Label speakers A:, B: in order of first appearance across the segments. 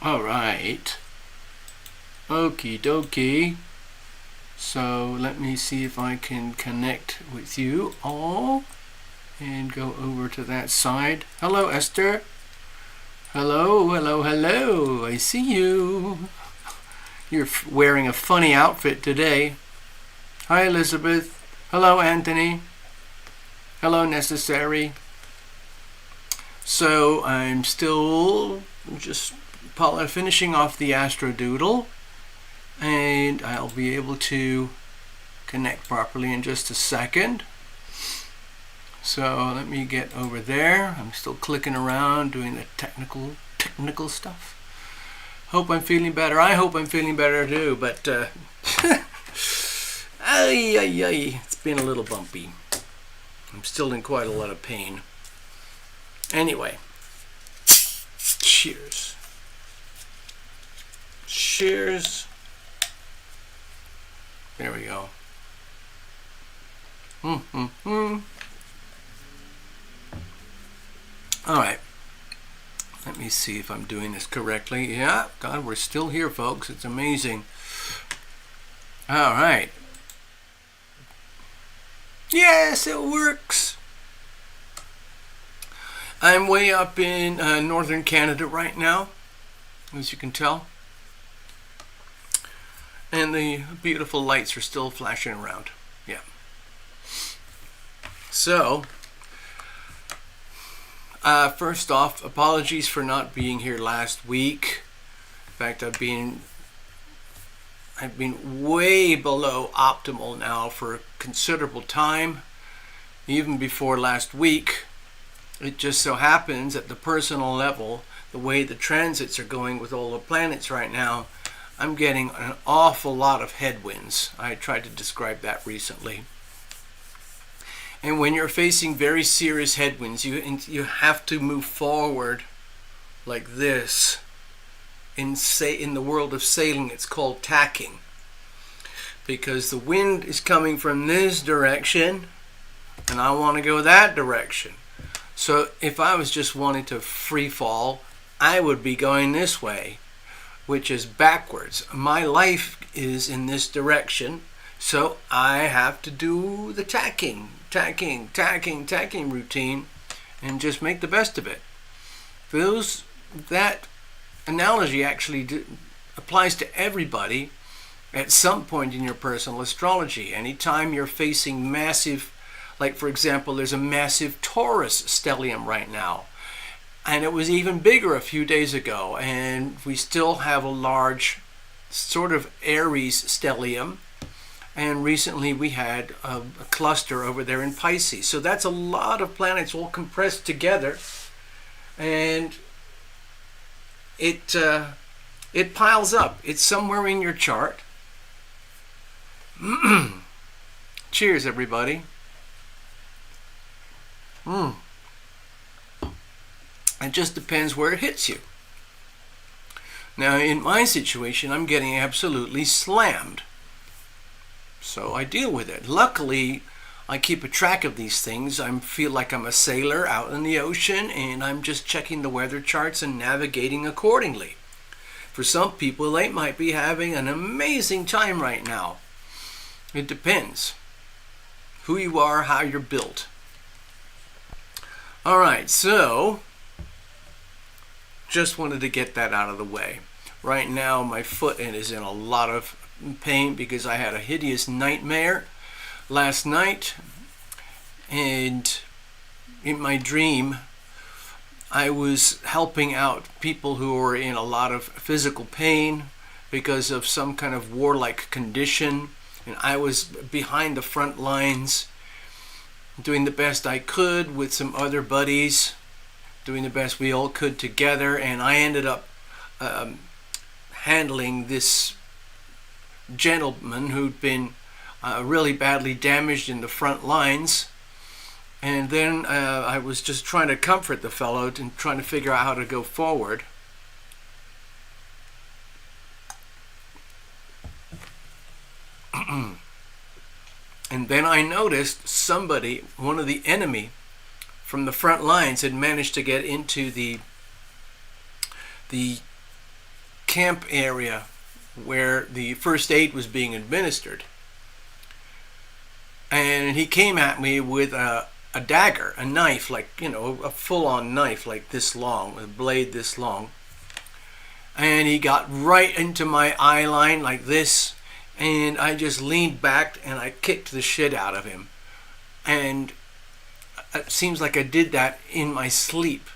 A: All right. Okie dokie. So let me see if I can connect with you all and go over to that side. Hello, Esther. Hello, hello, hello. I see you. You're wearing a funny outfit today. Hi, Elizabeth. Hello, Anthony. Hello, Necessary. So I'm still just finishing off the Astro Doodle, and I'll be able to connect properly in just a second. So let me get over there. I'm still clicking around doing the technical stuff. Hope I'm feeling better. I hope I'm feeling better too, but it's been a little bumpy. I'm still in quite a lot of pain. Anyway, cheers. Cheers. There we go. All right. Let me see if I'm doing this correctly. Yeah, God, we're still here, folks. It's amazing. All right. Yes, it works. I'm way up in northern Canada right now, as you can tell. And the beautiful lights are still flashing around. Yeah. So, first off, apologies for not being here last week. In fact, I've been way below optimal now for a considerable time. Even before last week, it just so happens at the personal level, the way the transits are going with all the planets right now, I'm getting an awful lot of headwinds. I tried to describe that recently. And when you're facing very serious headwinds, you have to move forward like this. In the world of sailing, it's called tacking. Because the wind is coming from this direction, and I want to go that direction. So if I was just wanting to free fall, I would be going this way, which is backwards. My life is in this direction, so I have to do the tacking routine and just make the best of it. That analogy actually applies to everybody at some point in your personal astrology. Anytime you're facing massive, like for example, there's a massive Taurus stellium right now. And it was even bigger a few days ago. And we still have a large sort of Aries stellium. And recently we had a cluster over there in Pisces. So that's a lot of planets all compressed together. And it piles up. It's somewhere in your chart. Cheers, everybody. It just depends where it hits you. Now, in my situation, I'm getting absolutely slammed. So I deal with it. Luckily, I keep a track of these things. I feel like I'm a sailor out in the ocean, and I'm just checking the weather charts and navigating accordingly. For some people, they might be having an amazing time right now. It depends who you are, how you're built. All right, so just wanted to get that out of the way. Right now, my foot is in a lot of pain because I had a hideous nightmare last night, and in my dream I was helping out people who were in a lot of physical pain because of some kind of warlike condition, and I was behind the front lines doing the best I could with some other buddies, doing the best we all could together, and I ended up handling this gentleman who'd been really badly damaged in the front lines. And then I was just trying to comfort the fellow and trying to figure out how to go forward. And then I noticed somebody, one of the enemy from the front lines, had managed to get into the camp area where the first aid was being administered. And he came at me with a dagger, a knife, like, you know, a full-on knife like this long, a blade this long. And he got right into my eye line like this, and I just leaned back and I kicked the shit out of him. And it seems like I did that in my sleep,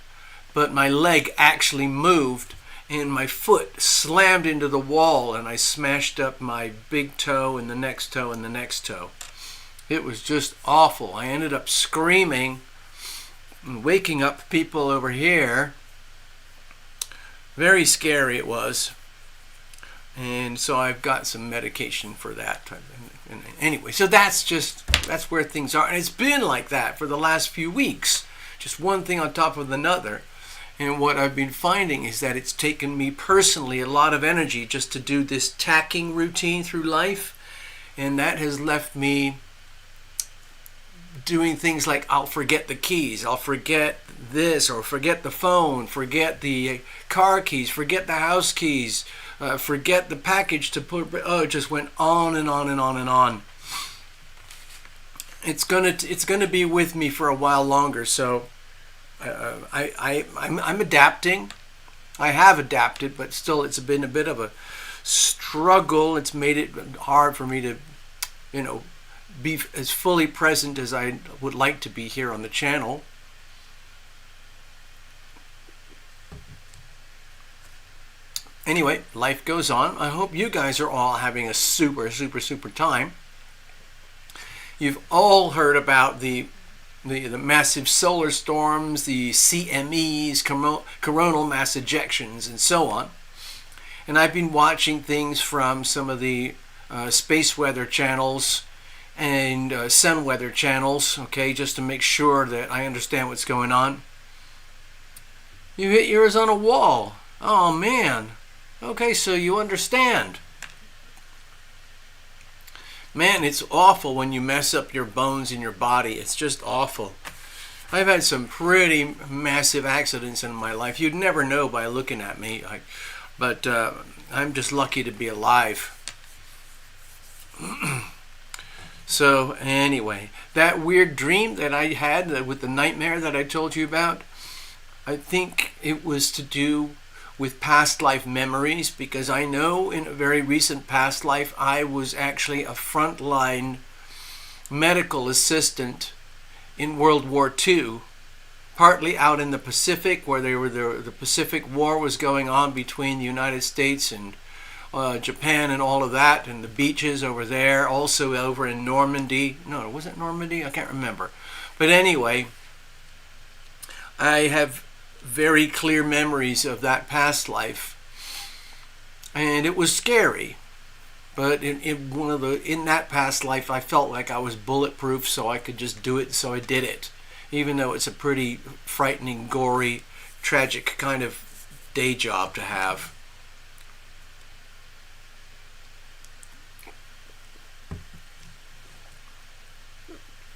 A: but my leg actually moved and my foot slammed into the wall, and I smashed up my big toe and the next toe and the next toe. It was just awful. I ended up screaming and waking up people over here. Very scary it was. And so I've got some medication for that. And anyway, so that's where things are. And it's been like that for the last few weeks. Just one thing on top of another. And what I've been finding is that it's taken me personally a lot of energy just to do this tacking routine through life. And that has left me doing things like I'll forget the keys, I'll forget this, or forget the phone, forget the car keys, forget the house keys, forget the package to put. Oh, it just went on and on and on and on. It's gonna be with me for a while longer. So I'm adapting. I have adapted, but still, it's been a bit of a struggle. It's made it hard for me to, you know, be as fully present as I would like to be here on the channel. Anyway, life goes on. I hope you guys are all having a super time. You've all heard about the massive solar storms, the CMEs, coronal mass ejections, and so on. And I've been watching things from some of the space weather channels and sun weather channels, okay, just to make sure that I understand what's going on. You hit yours on a wall. Oh man. Okay, so you understand. Man, it's awful when you mess up your bones in your body. It's just awful. I've had some pretty massive accidents in my life. You'd never know by looking at me. But I'm just lucky to be alive. So anyway, that weird dream that I had with the nightmare that I told you about, I think it was to do with past life memories, because I know in a very recent past life I was actually a frontline medical assistant in World War II, partly out in the Pacific, where the Pacific War was going on between the United States and Japan and all of that, and the beaches over there, also over in Normandy. No, was it Normandy? I can't remember. But anyway, I have very clear memories of that past life, and it was scary. But in that past life, I felt like I was bulletproof, so I could just do it. So I did it, even though it's a pretty frightening, gory, tragic kind of day job to have.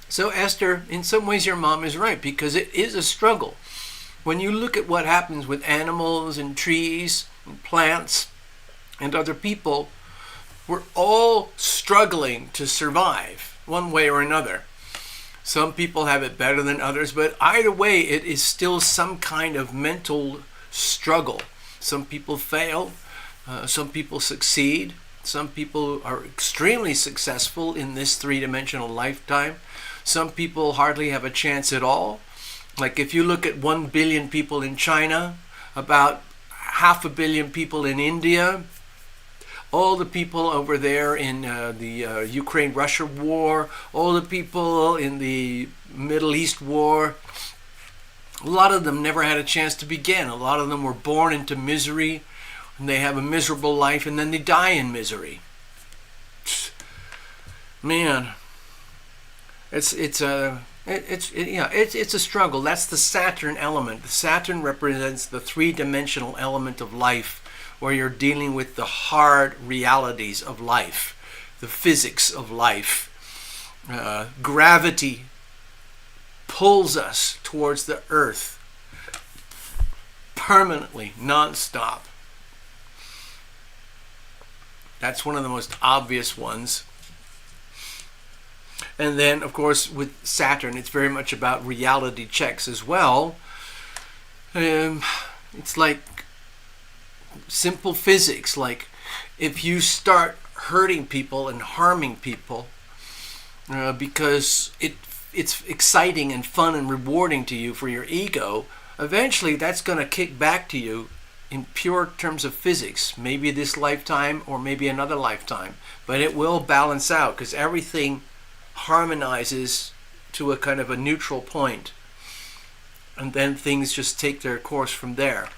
A: So Esther, in some ways your mom is right, because it is a struggle. When you look at what happens with animals and trees and plants and other people, we're all struggling to survive one way or another. Some people have it better than others, but either way, it is still some kind of mental struggle. Some people fail, some people succeed, some people are extremely successful in this three-dimensional lifetime. Some people hardly have a chance at all. Like if you look at 1 billion people in China, about 500 million people in India, all the people over there in the Ukraine-Russia war, all the people in the Middle East war, a lot of them never had a chance to begin. A lot of them were born into misery, and they have a miserable life, and then they die in misery. Man, it's a struggle. That's the Saturn element. Saturn represents the three-dimensional element of life, where you're dealing with the hard realities of life, the physics of life. Gravity pulls us towards the earth permanently, non-stop. That's one of the most obvious ones. And then, of course, with Saturn, it's very much about reality checks as well. It's like simple physics. Like, if you start hurting people and harming people because it's exciting and fun and rewarding to you for your ego, eventually that's going to kick back to you in pure terms of physics. Maybe this lifetime or maybe another lifetime. But it will balance out because everything harmonizes to a kind of a neutral point, and then things just take their course from there.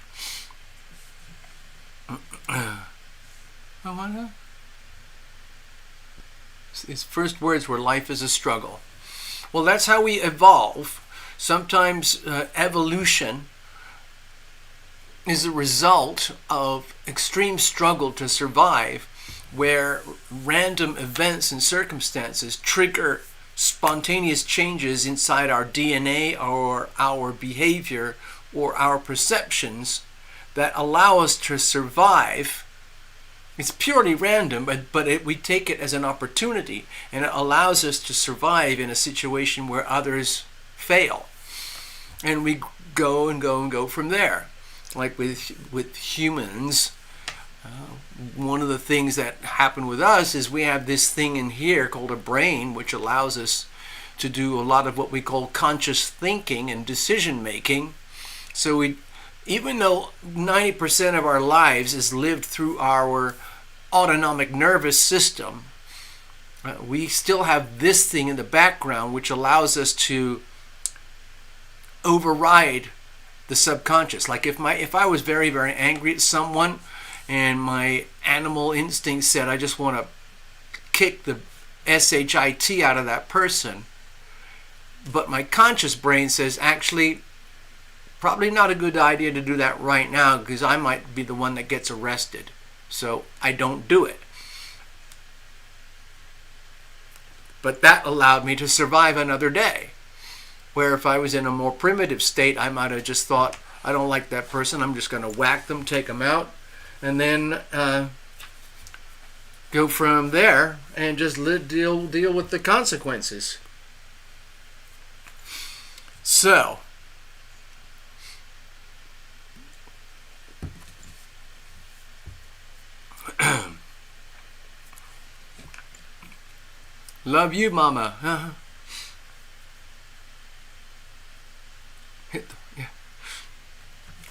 A: His first words were, "Life is a struggle." Well, that's how we evolve. Sometimes evolution is a result of extreme struggle to survive, where random events and circumstances trigger spontaneous changes inside our DNA or our behavior or our perceptions that allow us to survive. It's purely random, but we take it as an opportunity, and it allows us to survive in a situation where others fail. And we go and go and go from there. Like with humans, one of the things that happen with us is we have this thing in here called a brain, which allows us to do a lot of what we call conscious thinking and decision making. So even though 90% of our lives is lived through our autonomic nervous system, we still have this thing in the background which allows us to override the subconscious. Like if I was very, very angry at someone and my animal instinct said, I just want to kick the shit out of that person, but my conscious brain says, actually, probably not a good idea to do that right now because I might be the one that gets arrested. So I don't do it. But that allowed me to survive another day. Where if I was in a more primitive state, I might have just thought, I don't like that person, I'm just going to whack them, take them out, and then go from there and just deal with the consequences. So, love you, Mama. Yeah.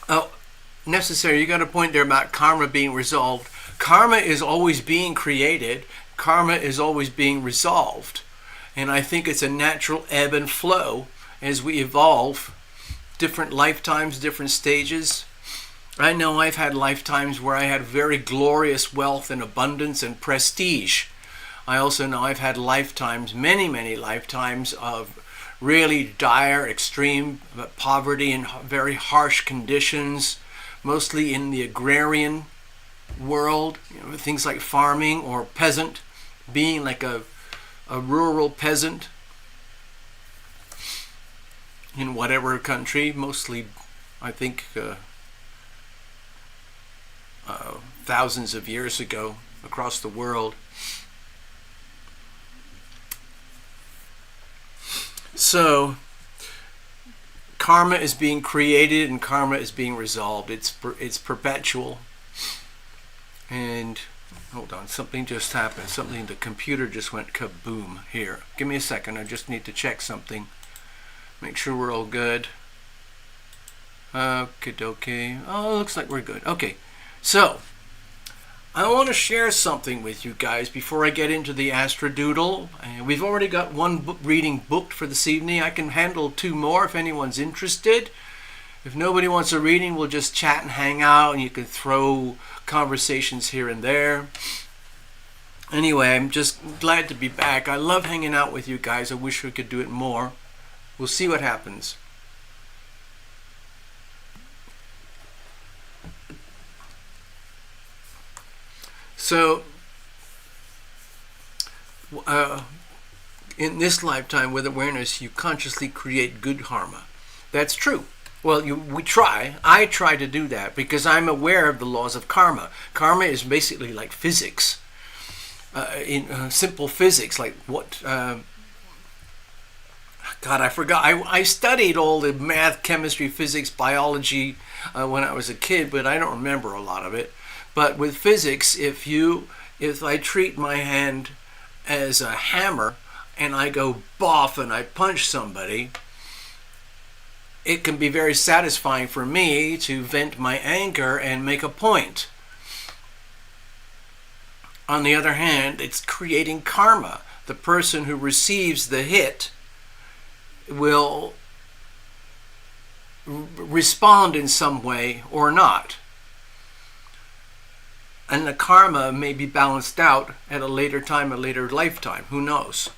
A: Oh, necessary. You got a point there about karma being resolved. Karma is always being created. Karma is always being resolved. And I think it's a natural ebb and flow as we evolve. Different lifetimes, different stages. I know I've had lifetimes where I had very glorious wealth and abundance and prestige. I also know I've had lifetimes, many, many lifetimes of really dire, extreme poverty and very harsh conditions, mostly in the agrarian world, things like farming or peasant, being like a rural peasant in whatever country, mostly, I think, thousands of years ago across the world. So, karma is being created and karma is being resolved. It's perpetual. And, hold on, something just happened. The computer just went kaboom here. Give me a second, I just need to check something. Make sure we're all good. Okie dokie. Oh, looks like we're good. Okay, so I want to share something with you guys before I get into the Astrodoodle. We've already got one reading booked for this evening. I can handle 2 more if anyone's interested. If nobody wants a reading, we'll just chat and hang out, and you can throw conversations here and there. Anyway, I'm just glad to be back. I love hanging out with you guys. I wish we could do it more. We'll see what happens. So, in this lifetime with awareness, you consciously create good karma. That's true. Well, we try. I try to do that because I'm aware of the laws of karma. Karma is basically like physics. in simple physics, like what... God, I forgot. I studied all the math, chemistry, physics, biology when I was a kid, but I don't remember a lot of it. But with physics, if I treat my hand as a hammer and I go boff and I punch somebody, it can be very satisfying for me to vent my anger and make a point. On the other hand, it's creating karma. The person who receives the hit will respond in some way or not. And the karma may be balanced out at a later time, a later lifetime. Who knows?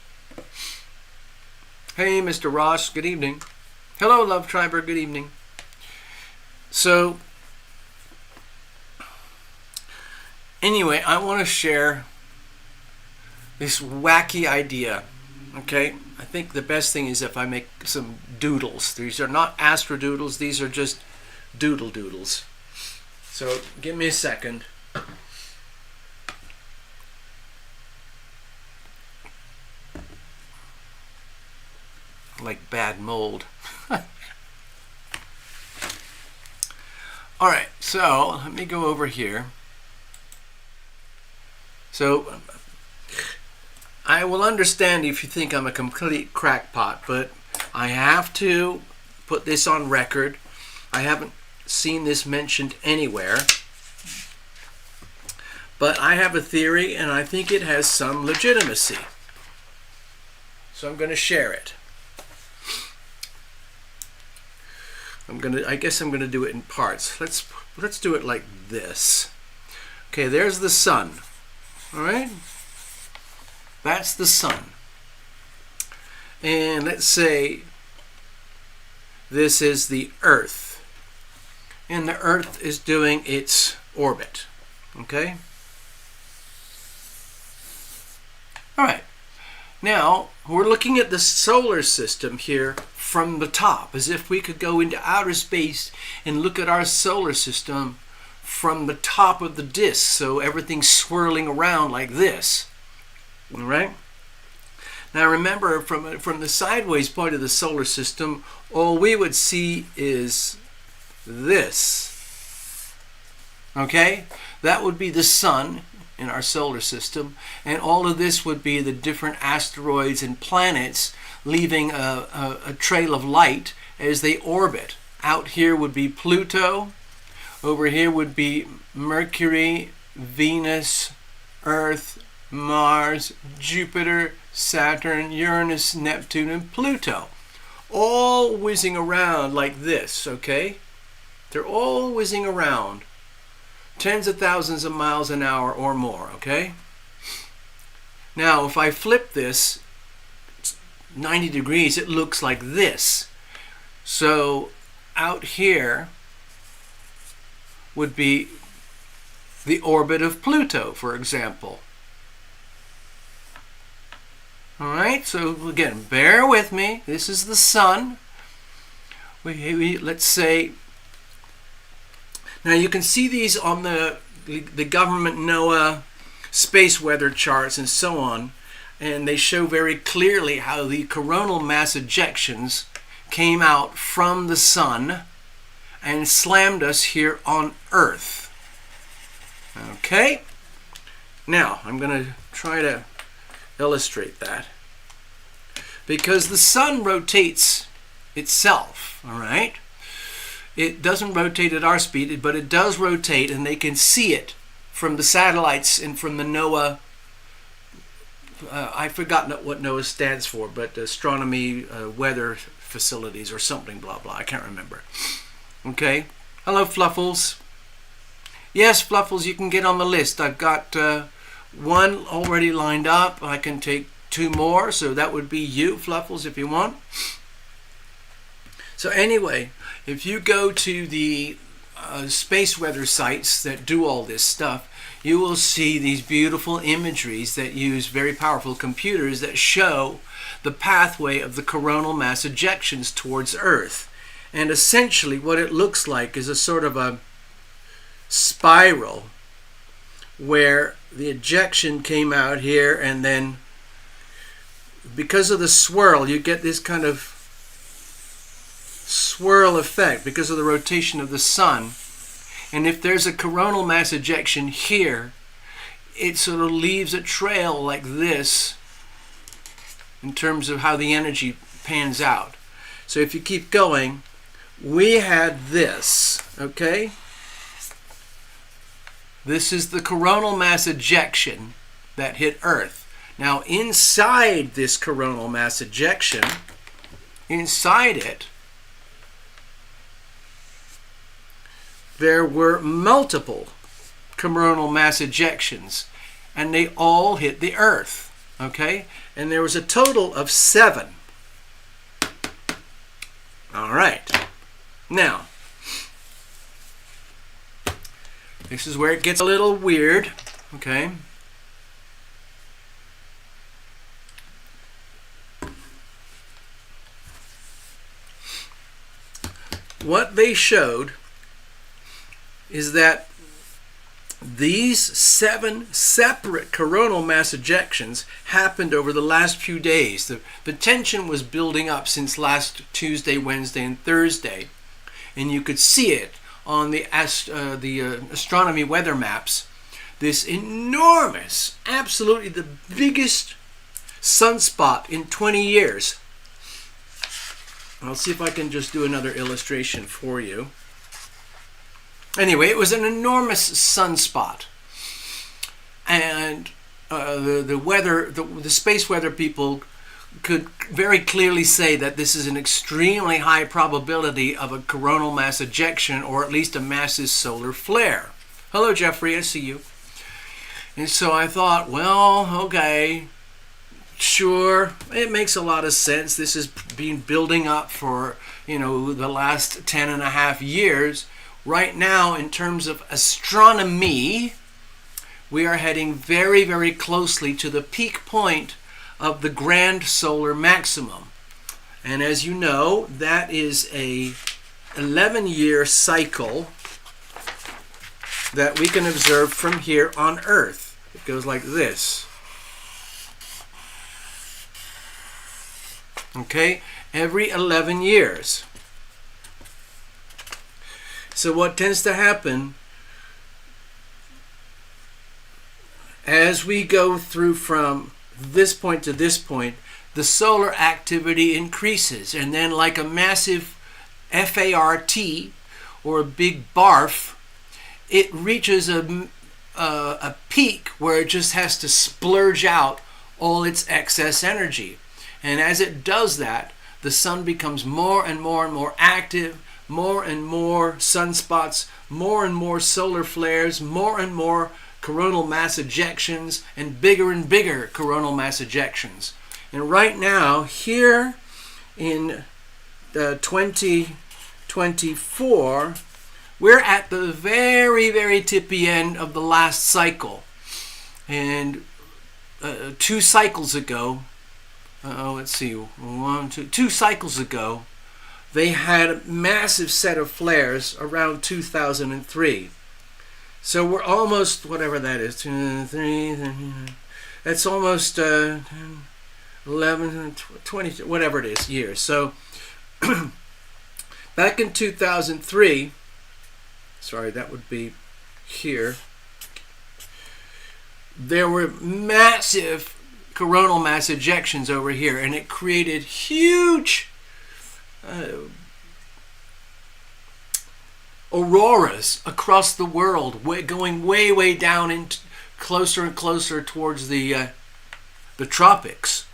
A: Hey, Mr. Ross, good evening. Hello, Love Triber, good evening. So, anyway, I want to share this wacky idea. Okay, I think the best thing is if I make some doodles. These are not astrodoodles, these are just doodles. So give me a second. Like bad mold. Alright, so let me go over here. So I will understand if you think I'm a complete crackpot, but I have to put this on record. I haven't seen this mentioned anywhere. But I have a theory, and I think it has some legitimacy. So I'm going to share it. I guess I'm going to do it in parts. Let's do it like this. Okay, there's the sun. All right? That's the sun. And let's say this is the Earth. And the Earth is doing its orbit. Okay? All right. Now, we're looking at the solar system here from the top, as if we could go into outer space and look at our solar system from the top of the disk. So everything's swirling around like this. All right. Now remember, from the sideways part of the solar system, all we would see is this. Okay? That would be the sun in our solar system, and all of this would be the different asteroids and planets leaving a trail of light as they orbit. Out here would be Pluto. Over here would be Mercury, Venus, Earth, Mars, Jupiter, Saturn, Uranus, Neptune, and Pluto. All whizzing around like this, okay? They're all whizzing around. Tens of thousands of miles an hour or more, okay? Now, if I flip this 90 degrees, it looks like this. So, out here would be the orbit of Pluto, for example. Alright, so again, bear with me. This is the sun. Let's say, now you can see these on the government NOAA space weather charts and so on, and they show very clearly how the coronal mass ejections came out from the sun and slammed us here on Earth. Okay? Now, I'm going to try to illustrate that. Because the sun rotates itself, all right? It doesn't rotate at our speed, but it does rotate, and they can see it from the satellites and from the NOAA. I've forgotten what NOAA stands for, but astronomy, weather facilities or something, blah, blah. I can't remember. Okay? Hello, Fluffles. Yes, Fluffles, you can get on the list. I've got one already lined up. I can take 2 more, so that would be you, Fluffles, if you want. So anyway, if you go to the space weather sites that do all this stuff, you will see these beautiful imageries that use very powerful computers that show the pathway of the coronal mass ejections towards Earth. And essentially what it looks like is a sort of a spiral where the ejection came out here, and then because of the swirl, you get this kind of swirl effect because of the rotation of the sun. And if there's a coronal mass ejection here, it sort of leaves a trail like this in terms of how the energy pans out. So if you keep going, we had this, okay? This is the coronal mass ejection that hit Earth. Now inside this coronal mass ejection, inside it, there were multiple coronal mass ejections, and they all hit the Earth, okay? And there was a total of 7. All right. Now, this is where it gets a little weird, okay? What they showed is that these 7 separate coronal mass ejections happened over the last few days. The tension was building up since last Tuesday, Wednesday, and Thursday, and you could see it on the astronomy weather maps. This enormous, absolutely the biggest sunspot in 20 years. I'll see if I can just do another illustration for you. Anyway, it was an enormous sunspot, and the space weather people could very clearly say that this is an extremely high probability of a coronal mass ejection, or at least a massive solar flare. Hello, Jeffrey, I see you. And so I thought, well, okay, sure, it makes a lot of sense. This has been building up for, the last 10.5 years. Right now, in terms of astronomy, we are heading very, very closely to the peak point of the grand solar maximum. And as you know, that is a 11-year cycle that we can observe from here on Earth. It goes like this. Okay, every 11 years. So what tends to happen as we go through from this point to this point, the solar activity increases, and then like a massive FART or a big barf, it reaches a peak where it just has to splurge out all its excess energy. And as it does that, the sun becomes more and more and more active, more and more sunspots, more and more solar flares, more and more coronal mass ejections, and bigger coronal mass ejections. And right now, here in 2024, we're at the very, very tippy end of the last cycle. And 2 cycles ago, two cycles ago, they had a massive set of flares around 2003. So we're almost, whatever that is, 2, 3, that's almost 11, 20, whatever it is, years. So back in 2003, sorry, that would be here, there were massive coronal mass ejections over here, and it created huge auroras across the world, going way down and closer and closer towards the tropics.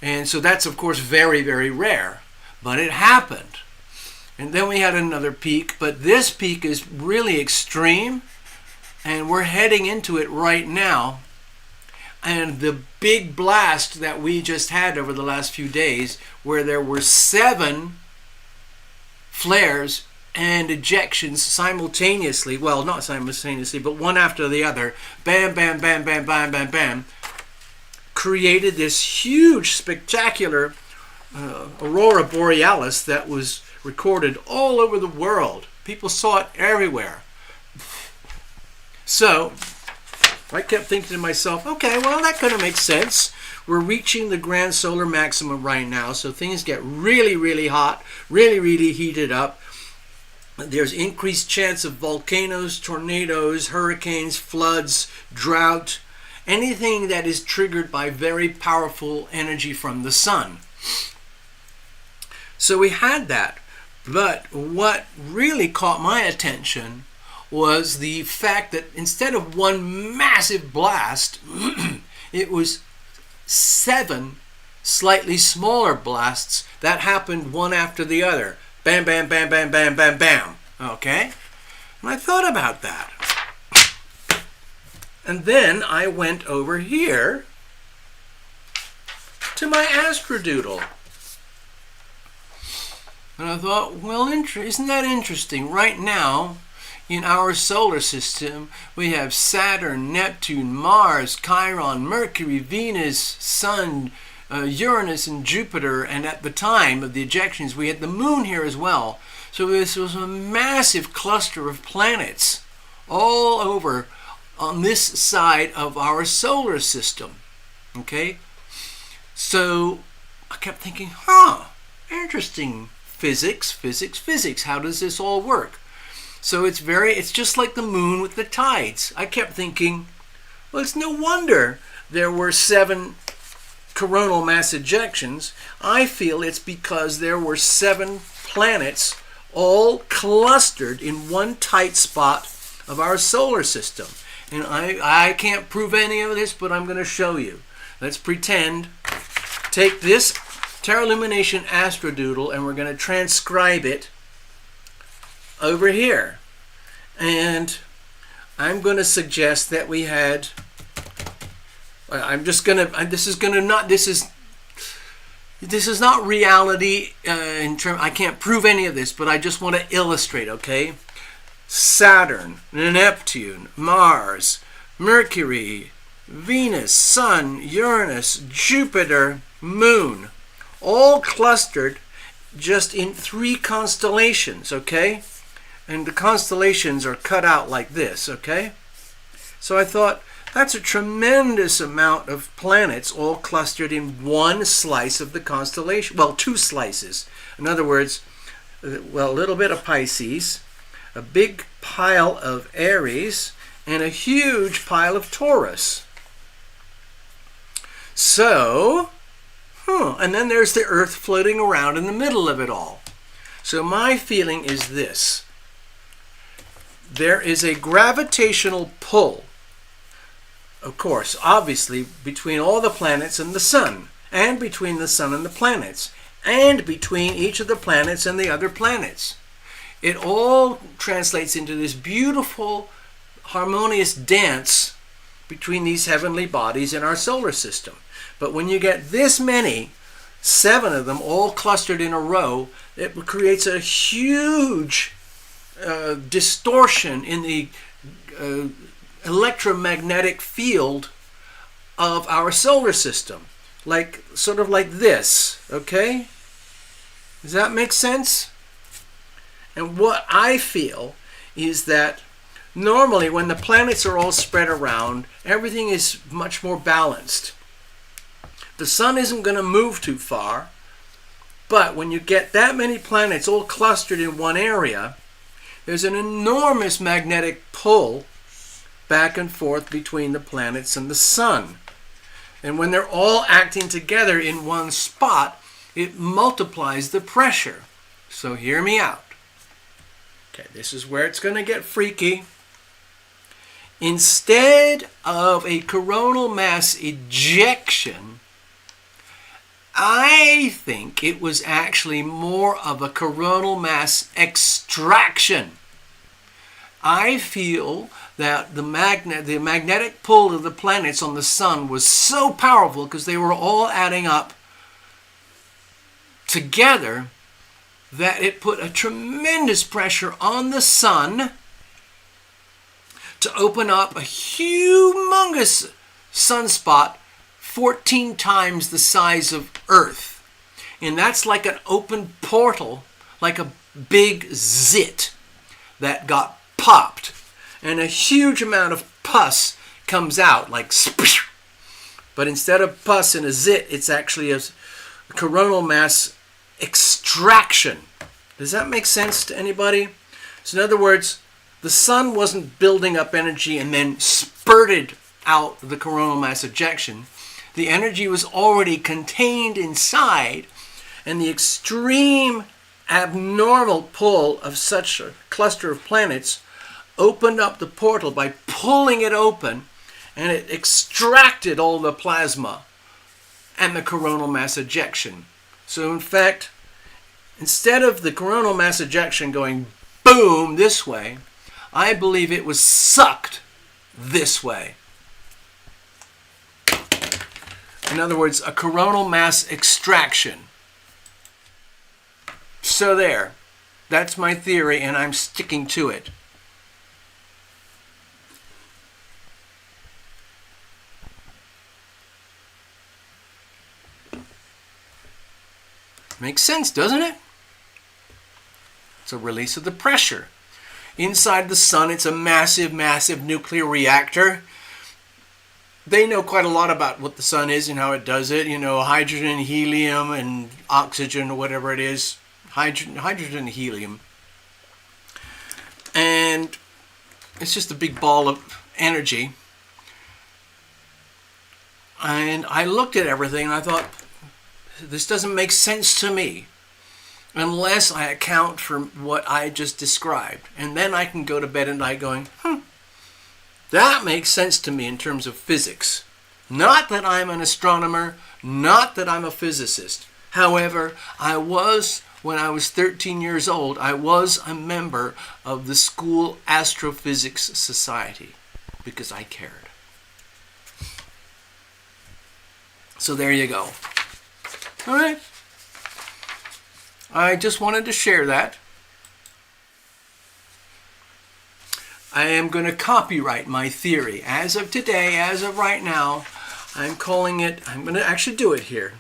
A: And so that's of course very, very rare, but it happened. And then we had another peak, but this peak is really extreme, and we're heading into it right now. And the big blast that we just had over the last few days, where there were 7 flares and ejections simultaneously, well, not simultaneously, but one after the other, bam, bam, bam, bam, bam, bam, bam, created this huge, spectacular aurora borealis that was recorded all over the world. People saw it everywhere. So I kept thinking to myself, okay, well, that kind of makes sense. We're reaching the grand solar maximum right now, so things get really, really hot, really, really heated up. There's increased chance of volcanoes, tornadoes, hurricanes, floods, drought, anything that is triggered by very powerful energy from the sun. So we had that. But what really caught my attention was the fact that instead of one massive blast, it was 7 slightly smaller blasts that happened one after the other. Bam, bam, bam, bam, bam, bam, bam. Okay? And I thought about that. And then I went over here to my Astrodoodle. And I thought, well, isn't that interesting? Right now, in our solar system, we have Saturn, Neptune, Mars, Chiron, Mercury, Venus, Sun, Uranus, and Jupiter. And at the time of the ejections, we had the moon here as well. So this was a massive cluster of planets all over on this side of our solar system. Okay? So I kept thinking, interesting. Physics, physics, physics. How does this all work? So it's just like the moon with the tides. I kept thinking, well, it's no wonder there were 7 coronal mass ejections. I feel it's because there were 7 planets all clustered in one tight spot of our solar system. And I can't prove any of this, but I'm going to show you. Let's pretend. Take this TarotLumination Astrodoodle, and we're going to transcribe it over here. And I'm going to suggest that we had, this is not reality I can't prove any of this, but I just want to illustrate, okay? Saturn, Neptune, Mars, Mercury, Venus, Sun, Uranus, Jupiter, Moon, all clustered just in 3 constellations, okay? And the constellations are cut out like this, okay? So I thought, that's a tremendous amount of planets all clustered in one slice of the constellation. Well, 2 slices. In other words, well, a little bit of Pisces, a big pile of Aries, and a huge pile of Taurus. So, and then there's the Earth floating around in the middle of it all. So my feeling is this. There is a gravitational pull, of course, obviously, between all the planets and the sun, and between the sun and the planets, and between each of the planets and the other planets. It all translates into this beautiful, harmonious dance between these heavenly bodies in our solar system. But when you get this many, 7 of them all clustered in a row, it creates a huge distortion in the electromagnetic field of our solar system. Sort of like this, okay? Does that make sense? And what I feel is that normally when the planets are all spread around, everything is much more balanced. The sun isn't going to move too far, but when you get that many planets all clustered in one area, there's an enormous magnetic pull back and forth between the planets and the sun. And when they're all acting together in one spot, it multiplies the pressure. So hear me out. Okay, this is where it's going to get freaky. Instead of a coronal mass ejection, I think it was actually more of a coronal mass extraction. I feel that the magnetic pull of the planets on the sun was so powerful because they were all adding up together that it put a tremendous pressure on the sun to open up a humongous sunspot 14 times the size of Earth. And that's like an open portal, like a big zit that got popped. And a huge amount of pus comes out like splish. But instead of pus and a zit, it's actually a coronal mass extraction. Does that make sense to anybody? So in other words, the sun wasn't building up energy and then spurted out the coronal mass ejection. The energy was already contained inside, and the extreme abnormal pull of such a cluster of planets opened up the portal by pulling it open, and it extracted all the plasma and the coronal mass ejection. So in fact, instead of the coronal mass ejection going boom this way, I believe it was sucked this way. In other words, a coronal mass extraction. So there. That's my theory, and I'm sticking to it. Makes sense, doesn't it? It's a release of the pressure. Inside the sun, it's a massive, massive nuclear reactor. They know quite a lot about what the sun is and how it does it. You know, hydrogen, helium, and oxygen, or whatever it is. Hydrogen and helium. And it's just a big ball of energy. And I looked at everything and I thought, this doesn't make sense to me unless I account for what I just described. And then I can go to bed at night going, that makes sense to me in terms of physics. Not that I'm an astronomer, not that I'm a physicist. However, when I was 13 years old, I was a member of the school astrophysics society because I cared. So there you go. All right. I just wanted to share that. I am going to copyright my theory. As of today, as of right now, I'm calling it, I'm going to actually do it here.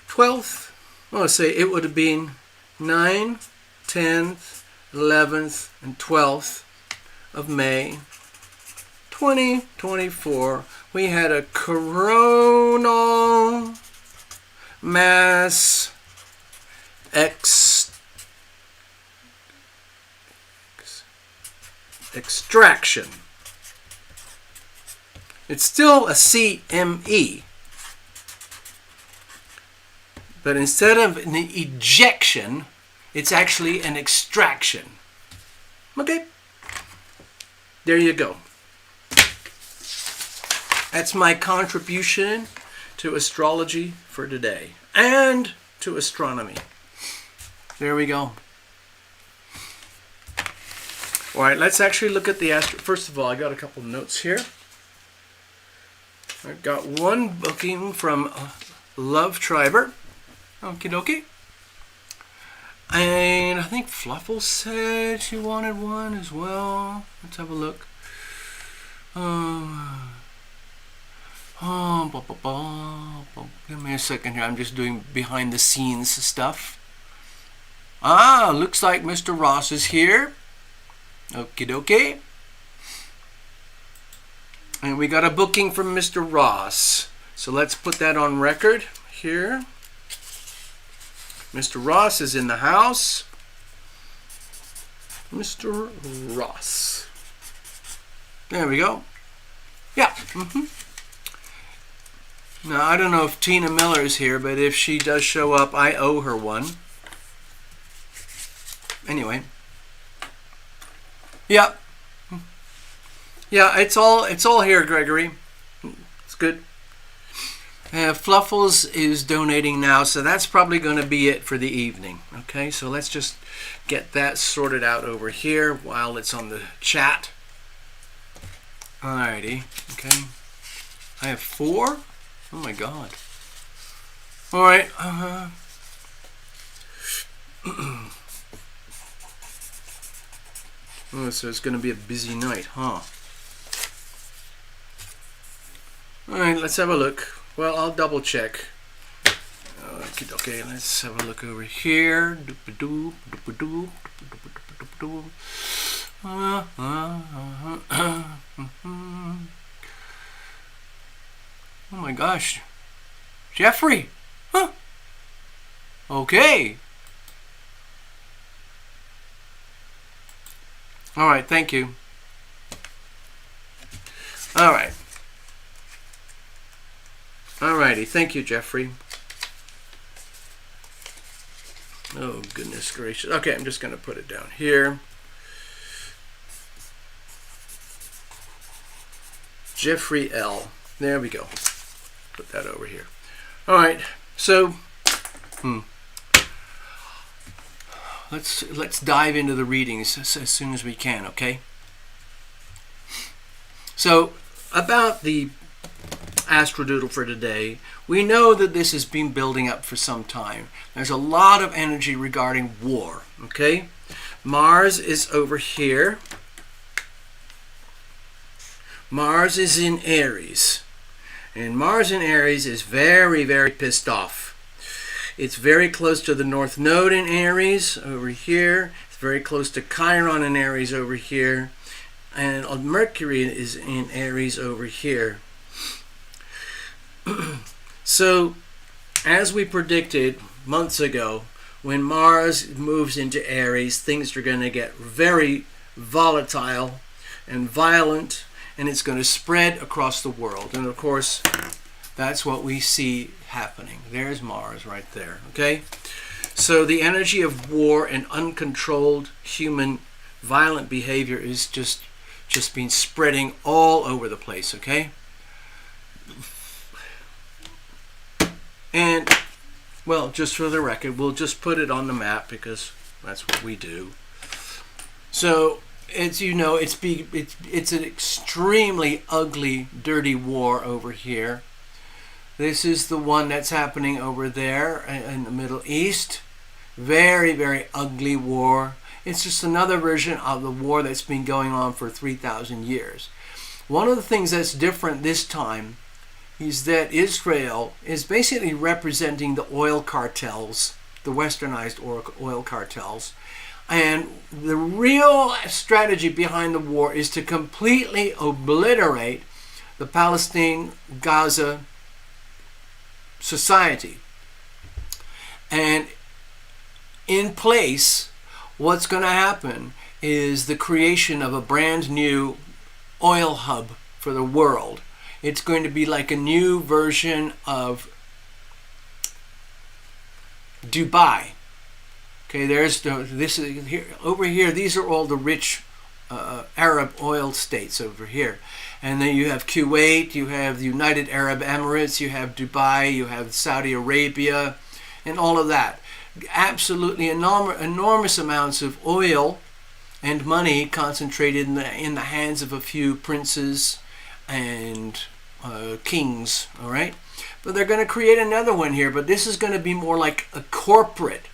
A: 12th, let's say it would have been 9th, 10th, 11th, and 12th of May, 2024. We had a coronal mass extraction. It's still a CME, but instead of an ejection, it's actually an extraction. Okay, there you go. That's my contribution to astrology for today and to astronomy. There we go. All right, let's actually look at the First of all, I got a couple notes here. I've got one booking from Love Triber. Okie dokie. And I think Fluffle said she wanted one as well. Let's have a look. Give me a second here. I'm just doing behind the scenes stuff. Looks like Mr. Ross is here. Okie dokie. And we got a booking from Mr. Ross. So let's put that on record here. Mr. Ross is in the house. Mr. Ross. There we go. Yeah. Now, I don't know if Tina Miller is here, but if she does show up, I owe her one. Anyway. Yeah. Yeah, it's all here, Gregory. It's good. Fluffles is donating now, so that's probably going to be it for the evening. Okay, so let's just get that sorted out over here while it's on the chat. Alrighty. Okay. I have 4. Oh my God. All right. Oh, so it's going to be a busy night, huh? All right, let's have a look. Well, I'll double check. Okay, let's have a look over here. my gosh. Jeffrey. Huh. Okay. All right, thank you. All right. All righty, thank you, Jeffrey. Oh, goodness gracious. Okay, I'm just going to put it down here. Jeffrey L. There we go. Put that over here. All right, so let's dive into the readings as soon as we can, okay? So, about the Astrodoodle for today, we know that this has been building up for some time. There's a lot of energy regarding war, okay? Mars is over here. Mars is in Aries. And Mars in Aries is very, very pissed off. It's very close to the North Node in Aries over here. It's very close to Chiron in Aries over here. And Mercury is in Aries over here. So, as we predicted months ago, when Mars moves into Aries, things are going to get very volatile and violent, and it's going to spread across the world. And of course, that's what we see happening. There's Mars right there, okay? So the energy of war and uncontrolled human violent behavior is just been spreading all over the place, okay? And, well, just for the record, we'll just put it on the map because that's what we do. So, as you know, it's an extremely ugly, dirty war over here. This is the one that's happening over there in the Middle East. Very, very ugly war. It's just another version of the war that's been going on for 3,000 years. One of the things that's different this time is that Israel is basically representing the oil cartels, the westernized oil cartels. And the real strategy behind the war is to completely obliterate the Palestine-Gaza society. And in place, what's going to happen is the creation of a brand new oil hub for the world. It's going to be like a new version of Dubai. Okay, this is here over here. These are all the rich Arab oil states over here, and then you have Kuwait, you have the United Arab Emirates, you have Dubai, you have Saudi Arabia, and all of that. Absolutely enormous amounts of oil and money concentrated in the hands of a few princes and kings, all right? But they're going to create another one here, but this is going to be more like a corporate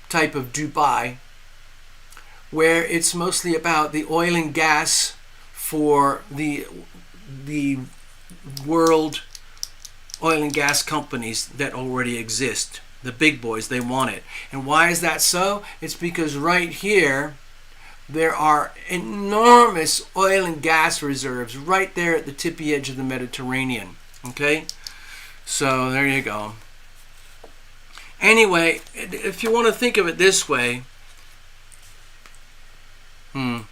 A: type of Dubai, where it's mostly about the oil and gas for the world oil and gas companies that already exist. The big boys, they want it. And why is that so? It's because right here there are enormous oil and gas reserves right there at the tippy edge of the Mediterranean. Okay? So there you go. Anyway, if you want to think of it this way, the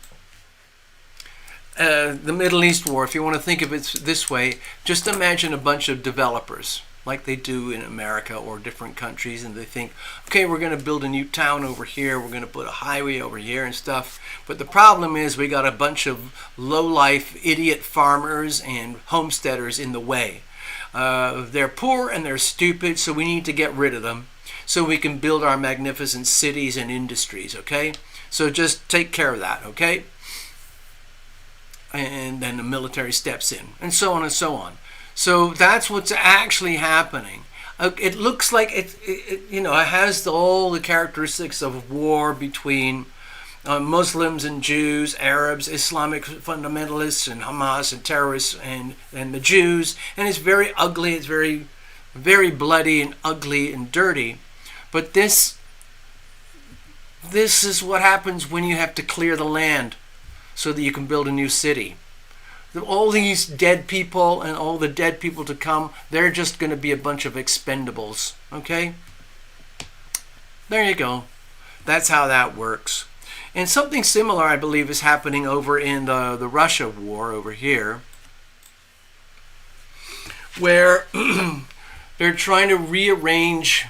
A: Middle East war, if you want to think of it this way, just imagine a bunch of developers like they do in America or different countries, and they think, okay, we're going to build a new town over here, we're going to put a highway over here and stuff. But the problem is we got a bunch of low-life idiot farmers and homesteaders in the way. They're poor and they're stupid, so we need to get rid of them so we can build our magnificent cities and industries, okay? So just take care of that, okay? And then the military steps in, and so on and so on. So that's what's actually happening. It looks like it has all the characteristics of war between Muslims and Jews, Arabs, Islamic fundamentalists, and Hamas and terrorists, and the Jews. And it's very ugly. It's very, very bloody and ugly and dirty. But this is what happens when you have to clear the land so that you can build a new city. all these dead people and all the dead people to come, they're just going to be a bunch of expendables. Okay? There you go. That's how that works. And something similar, I believe, is happening over in the Russia war over here, where they're trying to rearrange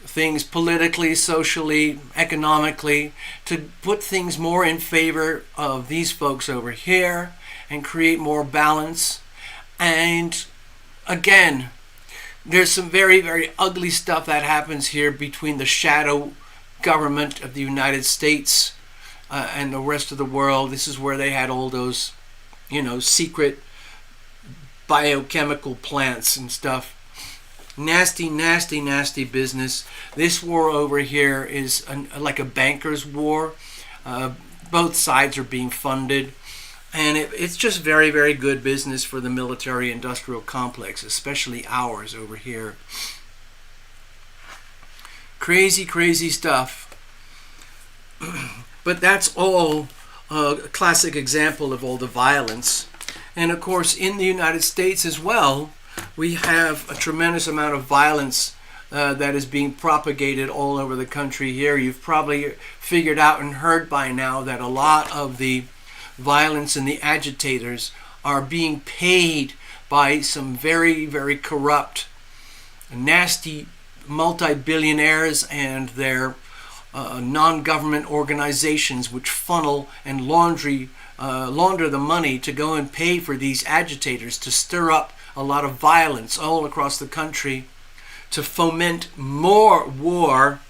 A: things politically, socially, economically, to put things more in favor of these folks over here and create more balance. And again, there's some very, very ugly stuff that happens here between the shadow government of the United States and the rest of the world. This is where they had all those, secret biochemical plants and stuff. Nasty, nasty, nasty business. This war over here is like a banker's war. Both sides are being funded. And it's just very, very good business for the military-industrial complex, especially ours over here. Crazy, crazy stuff. But that's all a classic example of all the violence. And of course, in the United States as well, we have a tremendous amount of violence that is being propagated all over the country here. You've probably figured out and heard by now that a lot of the violence and the agitators are being paid by some very, very corrupt, nasty multi-billionaires and their non-government organizations which funnel and launder the money to go and pay for these agitators to stir up a lot of violence all across the country to foment more war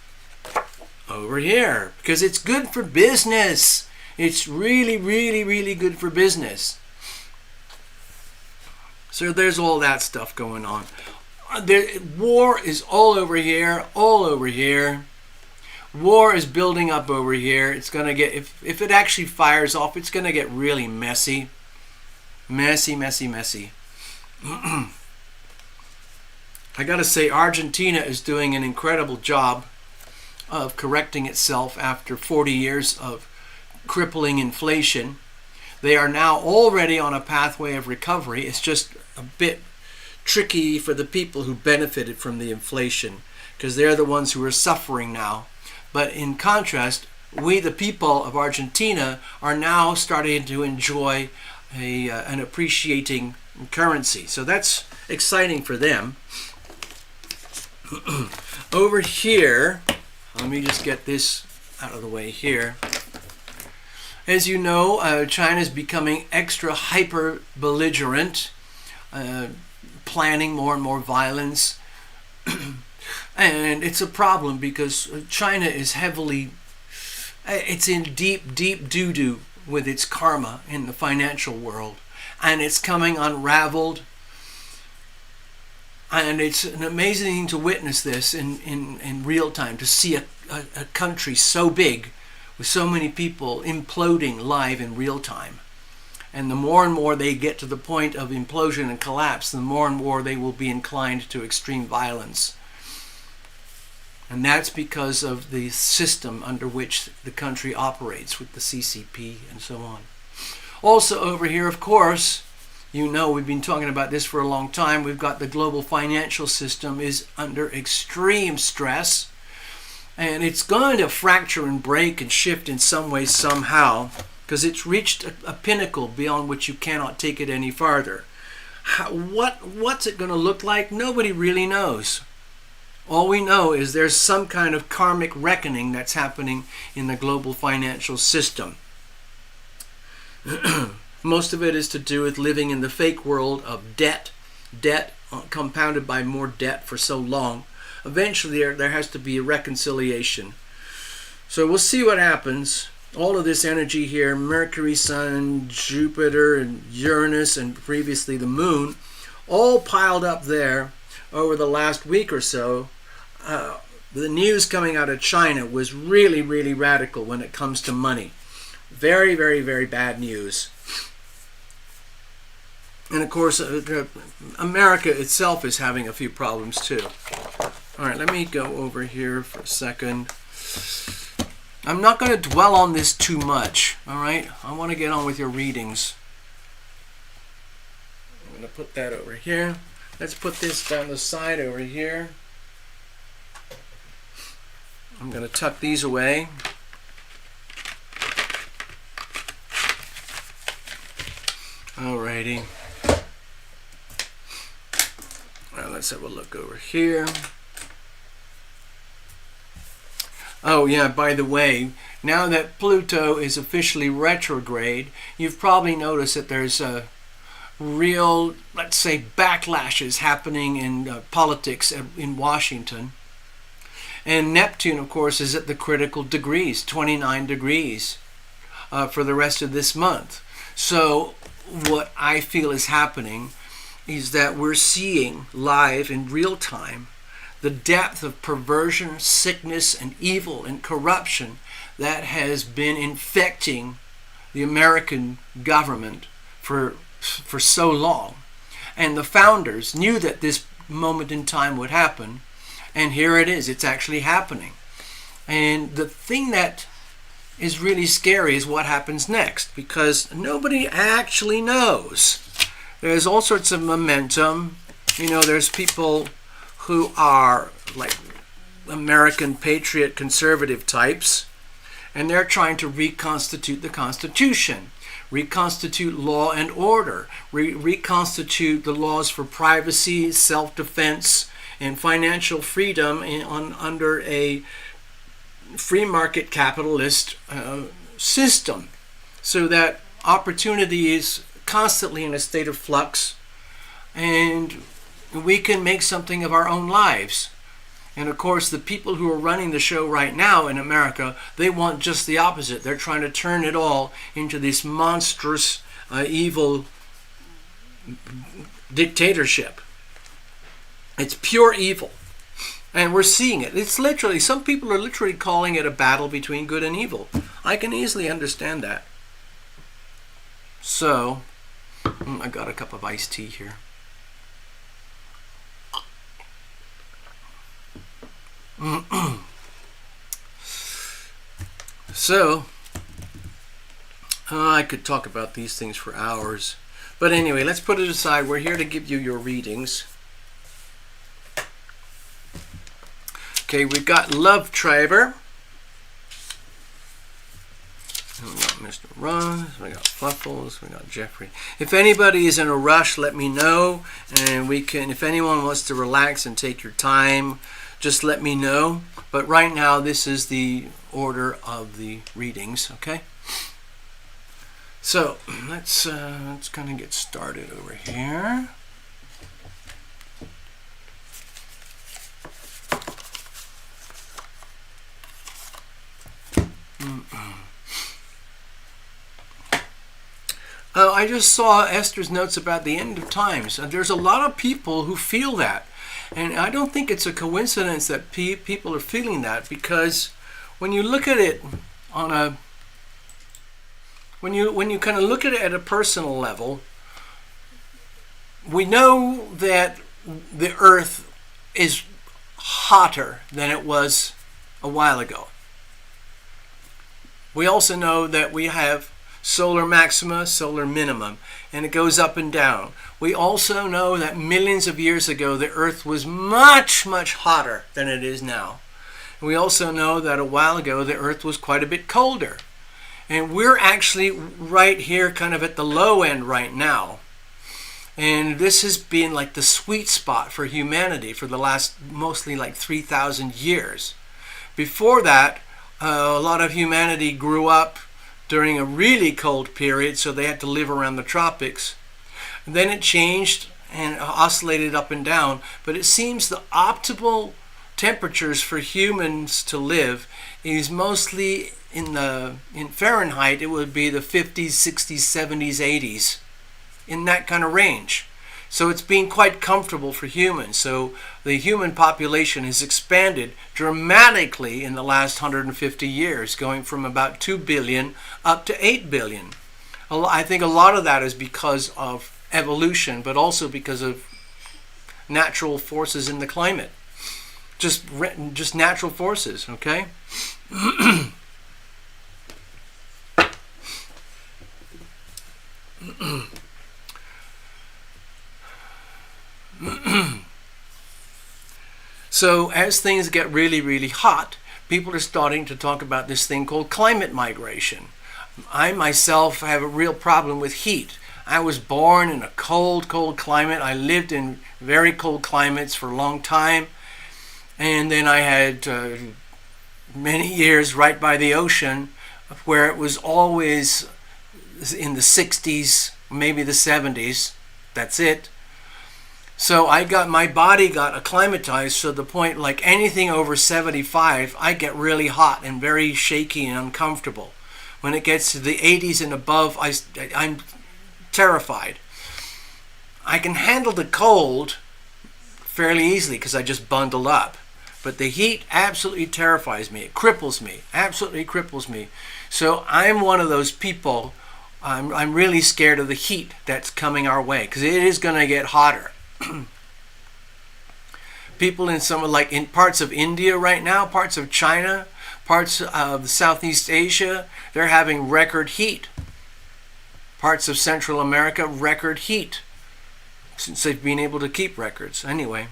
A: over here, because it's good for business. It's really, really, really good for business. So there's all that stuff going on. War is all over here, all over here. War is building up over here. It's going to get, if it actually fires off, it's going to get really messy. Messy, messy, messy. I got to say, Argentina is doing an incredible job of correcting itself after 40 years of crippling inflation. They are now already on a pathway of recovery. It's just a bit tricky for the people who benefited from the inflation, because they're the ones who are suffering now. But in contrast, we, the people of Argentina, are now starting to enjoy an appreciating currency. So that's exciting for them. Over here, let me just get this out of the way here. As you know, China is becoming extra hyper belligerent, planning more and more violence. And it's a problem because China is it's in deep, deep doo-doo with its karma in the financial world. And it's coming unraveled. And it's an amazing thing to witness this in real time, to see a country so big with so many people imploding live in real time. And the more and more they get to the point of implosion and collapse, the more and more they will be inclined to extreme violence. And that's because of the system under which the country operates with the CCP and so on. Also over here, of course, we've been talking about this for a long time. We've got the global financial system is under extreme stress. And it's going to fracture and break and shift in some way, somehow, because it's reached a pinnacle beyond which you cannot take it any farther. What's it going to look like? Nobody really knows. All we know is there's some kind of karmic reckoning that's happening in the global financial system. Most of it is to do with living in the fake world of debt compounded by more debt for so long. Eventually there has to be a reconciliation. So we'll see what happens. All of this energy here, Mercury, Sun, Jupiter, and Uranus, and previously the Moon, all piled up there over the last week or so. The news coming out of China was really, really radical when it comes to money. Very, very, very bad news. And of course, America itself is having a few problems too. All right, let me go over here for a second. I'm not going to dwell on this too much, all right? I want to get on with your readings. going to put that over here. Let's put this down the side over here. I'm going to tuck these away. Alrighty. Well, let's have a look over here. Oh yeah, by the way, now that Pluto is officially retrograde, you've probably noticed that there's a real, let's say, backlashes happening in politics in Washington. And Neptune, of course, is at the critical degrees, 29 degrees for the rest of this month. So what I feel is happening is that we're seeing live in real time the depth of perversion, sickness, and evil and corruption that has been infecting the American government for so long. And the founders knew that this moment in time would happen, and here it is. It's actually happening. And the thing that is really scary is what happens next, because nobody actually knows. There's all sorts of momentum. You know, there's people who are like American patriot conservative types, and they're trying to reconstitute the Constitution, reconstitute law and order, reconstitute the laws for privacy, self-defense, and financial freedom under a free market capitalist system, so that opportunity is constantly in a state of flux, and we can make something of our own lives. And of course, the people who are running the show right now in America, they want just the opposite. They're trying to turn it all into this monstrous, evil dictatorship. It's pure evil. And we're seeing it. It's literally, some people are literally calling it a battle between good and evil. I can easily understand that. So, I got a cup of iced tea here. So, I could talk about these things for hours. But anyway, let's put it aside. We're here to give you your readings. Okay, we've got Love Triber. We got Mr. Ron, we got Fluffles, we got Jeffrey. If anybody is in a rush, let me know, and we can, if anyone wants to relax and take your time, just let me know. But right now, this is the order of the readings, okay? So, let's kind of get started over here. I just saw Esther's notes about the end of times. There's a lot of people who feel that. And I don't think it's a coincidence that people are feeling that, because when you look at it on a, when you kind of look at it at a personal level, we know that the Earth is hotter than it was a while ago. We also know that we have solar maxima, solar minimum, and it goes up and down. We also know that millions of years ago the Earth was much, much hotter than it is now. And we also know that a while ago the Earth was quite a bit colder. And we're actually right here kind of at the low end right now. And this has been like the sweet spot for humanity for the last mostly like 3,000 years. Before that, a lot of humanity grew up during a really cold period, so they had to live around the tropics. And then it changed and oscillated up and down, but it seems the optimal temperatures for humans to live is mostly in Fahrenheit. It would be the 50s, 60s, 70s, 80s, in that kind of range. So it's been quite comfortable for humans. So the human population has expanded dramatically in the last 150 years, going from about 2 billion up to 8 billion. I think a lot of that is because of evolution, but also because of natural forces in the climate. Just natural forces, okay? So as things get really, really hot, people are starting to talk about this thing called climate migration. I myself have a real problem with heat. I was born in a cold, cold climate. I lived in very cold climates for a long time. And then I had many years right by the ocean where it was always in the 60s, maybe the 70s. That's it. So my body got acclimatized to the point, like anything over 75, I get really hot and very shaky and uncomfortable. When it gets to the 80s and above, I'm terrified. I can handle the cold fairly easily because I just bundle up. But the heat absolutely terrifies me. It cripples me. Absolutely cripples me. So I'm one of those people, I'm really scared of the heat that's coming our way because it is going to get hotter. People in parts of India right now, parts of China, parts of Southeast Asia, they're having record heat. Parts of Central America, record heat. Since they've been able to keep records. Anyway.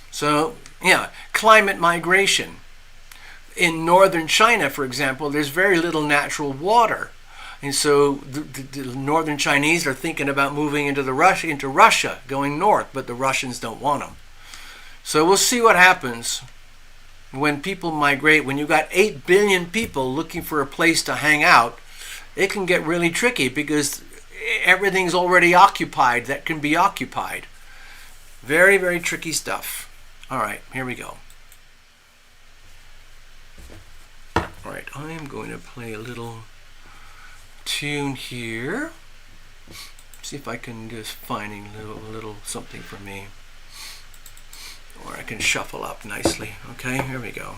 A: So, yeah, climate migration. In northern China, for example, there's very little natural water. And so the northern Chinese are thinking about moving into Russia, going north, but the Russians don't want them. So we'll see what happens when people migrate. When you've got 8 billion people looking for a place to hang out, it can get really tricky because everything's already occupied that can be occupied. Very, very tricky stuff. All right, here we go. All right, I am going to play a little tune here. See if I can just find a little something for me. Or I can shuffle up nicely. Okay, here we go.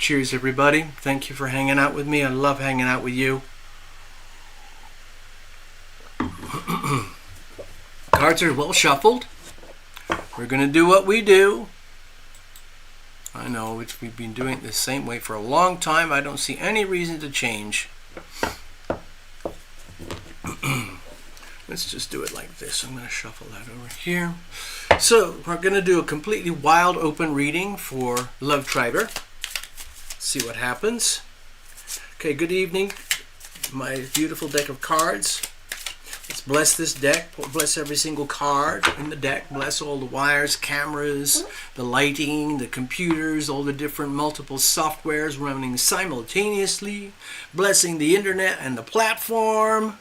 A: Cheers, everybody. Thank you for hanging out with me. I love hanging out with you. Cards are well shuffled. We're going to do what we do. I know we've been doing it the same way for a long time. I don't see any reason to change. Let's just do it like this. I'm going to shuffle that over here. So we're going to do a completely wild open reading for Love Triber. See what happens. Okay, good evening, my beautiful deck of cards. Let's bless this deck. Bless every single card in the deck. Bless all the wires, cameras, the lighting, the computers, all the different multiple softwares running simultaneously. Blessing the internet and the platform.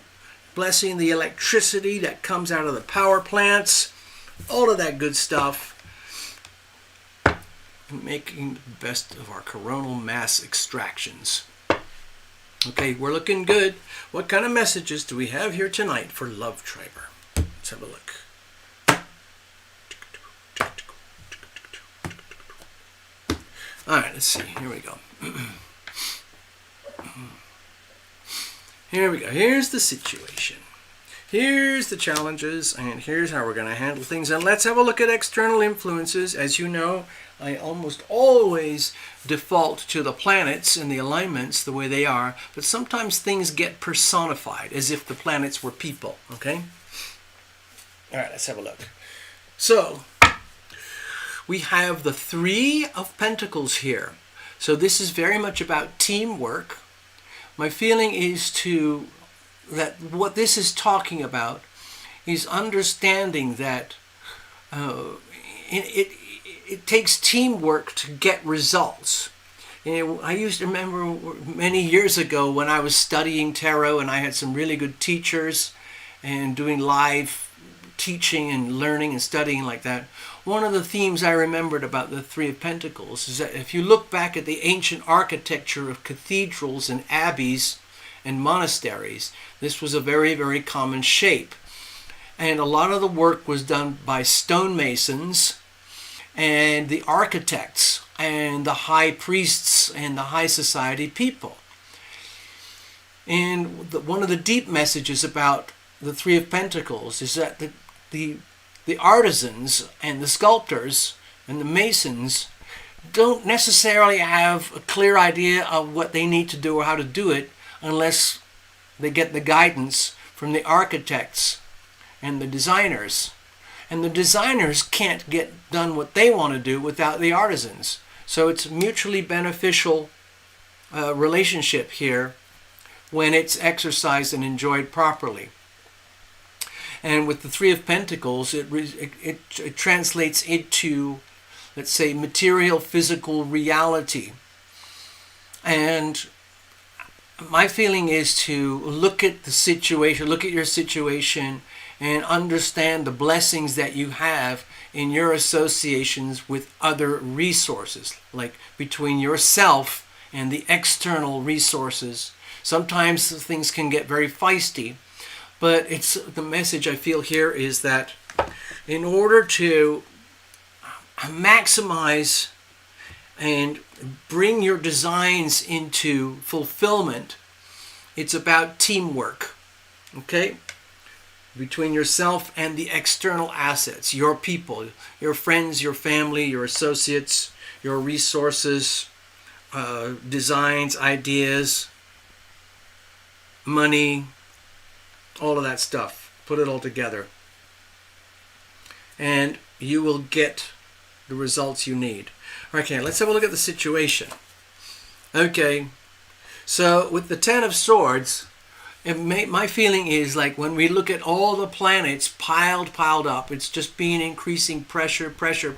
A: Blessing the electricity that comes out of the power plants. All of that good stuff. Making the best of our coronal mass extractions. Okay, we're looking good. What kind of messages do we have here tonight for Love Triber? Let's have a look. All right, let's see. Here we go. Here we go. Here's the situation. Here's the challenges, and here's how we're going to handle things. And let's have a look at external influences. As you know, I almost always default to the planets and the alignments the way they are, but sometimes things get personified as if the planets were people, okay? All right, let's have a look. So, we have the Three of Pentacles here. So this is very much about teamwork. My feeling is that what this is talking about is understanding that it takes teamwork to get results. I used to remember many years ago when I was studying tarot, and I had some really good teachers and doing live teaching and learning and studying like that. One of the themes I remembered about the Three of Pentacles is that if you look back at the ancient architecture of cathedrals and abbeys and monasteries, this was a very, very common shape. And a lot of the work was done by stonemasons and the architects and the high priests and the high society people. And one of the deep messages about the Three of Pentacles is that the artisans and the sculptors and the masons don't necessarily have a clear idea of what they need to do or how to do it unless they get the guidance from the architects and the designers. And the designers can't get done what they want to do without the artisans. So it's a mutually beneficial relationship here when it's exercised and enjoyed properly. And with the Three of Pentacles, it translates into, let's say, material, physical reality. And my feeling is to look at the situation, look at your situation, and understand the blessings that you have in your associations with other resources, like between yourself and the external resources. Sometimes things can get very feisty, but it's the message I feel here is that in order to maximize and bring your designs into fulfillment, it's about teamwork, okay? Between yourself and the external assets, your people, your friends, your family, your associates, your resources, designs, ideas, money, all of that stuff. Put it all together. And you will get the results you need. Okay, let's have a look at the situation. Okay, so with the Ten of Swords, my feeling is like when we look at all the planets piled up, it's just being increasing pressure to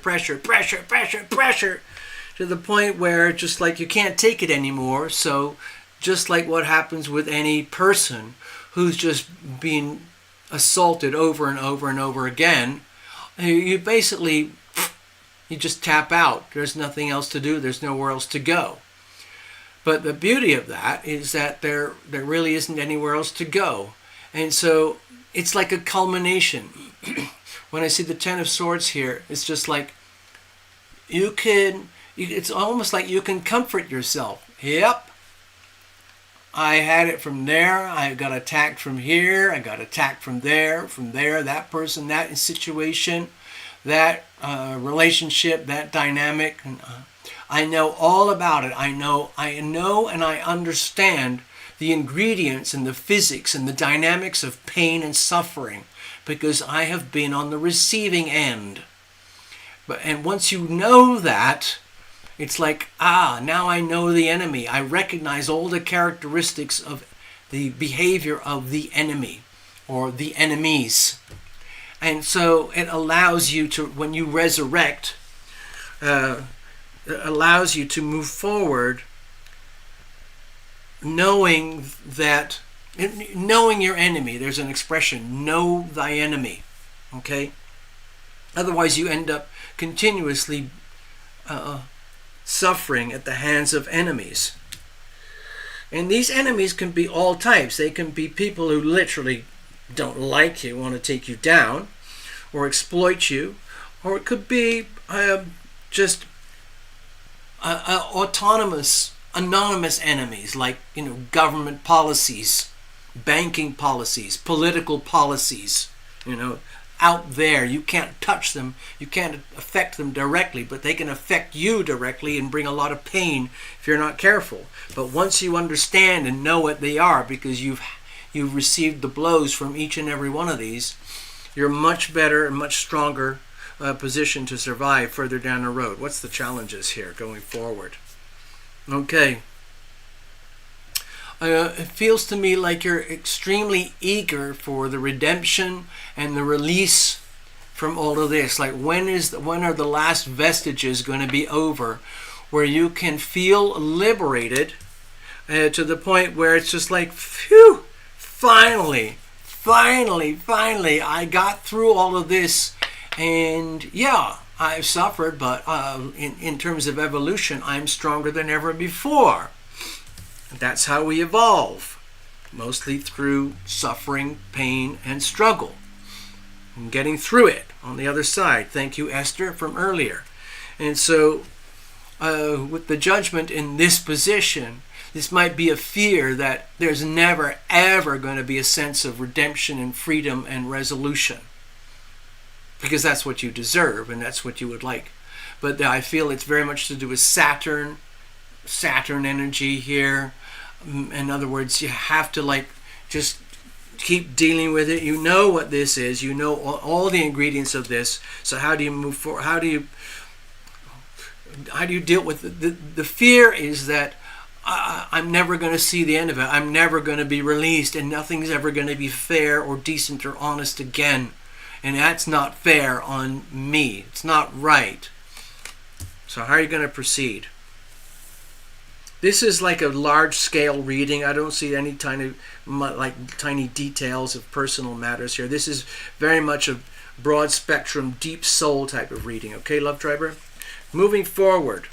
A: the point where just like you can't take it anymore. So just like what happens with any person who's just being assaulted over and over and over again, you basically, you just tap out. There's nothing else to do. There's nowhere else to go. But the beauty of that is that there really isn't anywhere else to go. And so it's like a culmination. When I see the Ten of Swords here, it's just like it's almost like you can comfort yourself. Yep, I had it from there. I got attacked from here. I got attacked from there, that person, that situation, that relationship, that dynamic. I know all about it. I know and I understand the ingredients and the physics and the dynamics of pain and suffering because I have been on the receiving end. And once you know that, it's like, now I know the enemy. I recognize all the characteristics of the behavior of the enemy or the enemies. And so it allows you to, when you resurrect, it allows you to move forward knowing your enemy. There's an expression, know thy enemy. Okay? Otherwise you end up continuously suffering at the hands of enemies. And these enemies can be all types. They can be people who literally don't like you, want to take you down, or exploit you, or it could be just autonomous, anonymous enemies like government policies, banking policies, political policies, out there. You can't touch them, you can't affect them directly, but they can affect you directly and bring a lot of pain if you're not careful. But once you understand and know what they are, because you've received the blows from each and every one of these, you're much better and much stronger position to survive further down the road. What's the challenges here going forward? Okay. It feels to me like you're extremely eager for the redemption and the release from all of this. Like when are the last vestiges going to be over where you can feel liberated to the point where it's just like, phew, finally, I got through all of this. And yeah, I've suffered, but in terms of evolution, I'm stronger than ever before. That's how we evolve, mostly through suffering, pain, and struggle, and getting through it on the other side. Thank you, Esther, from earlier. And so with the judgment in this position, this might be a fear that there's never, ever going to be a sense of redemption and freedom and resolution, because that's what you deserve and that's what you would like. But I feel it's very much to do with Saturn energy here. In other words, you have to like just keep dealing with it. You know what this is. You know all the ingredients of this. So how do you move forward? How do you deal with it? The fear is that I'm never going to see the end of it. I'm never going to be released, and nothing's ever going to be fair or decent or honest again. And that's not fair on me. It's not right. So how are you going to proceed? This is like a large-scale reading. I don't see any tiny details of personal matters here. This is very much a broad-spectrum, deep soul type of reading. Okay, Love Triber? Moving forward.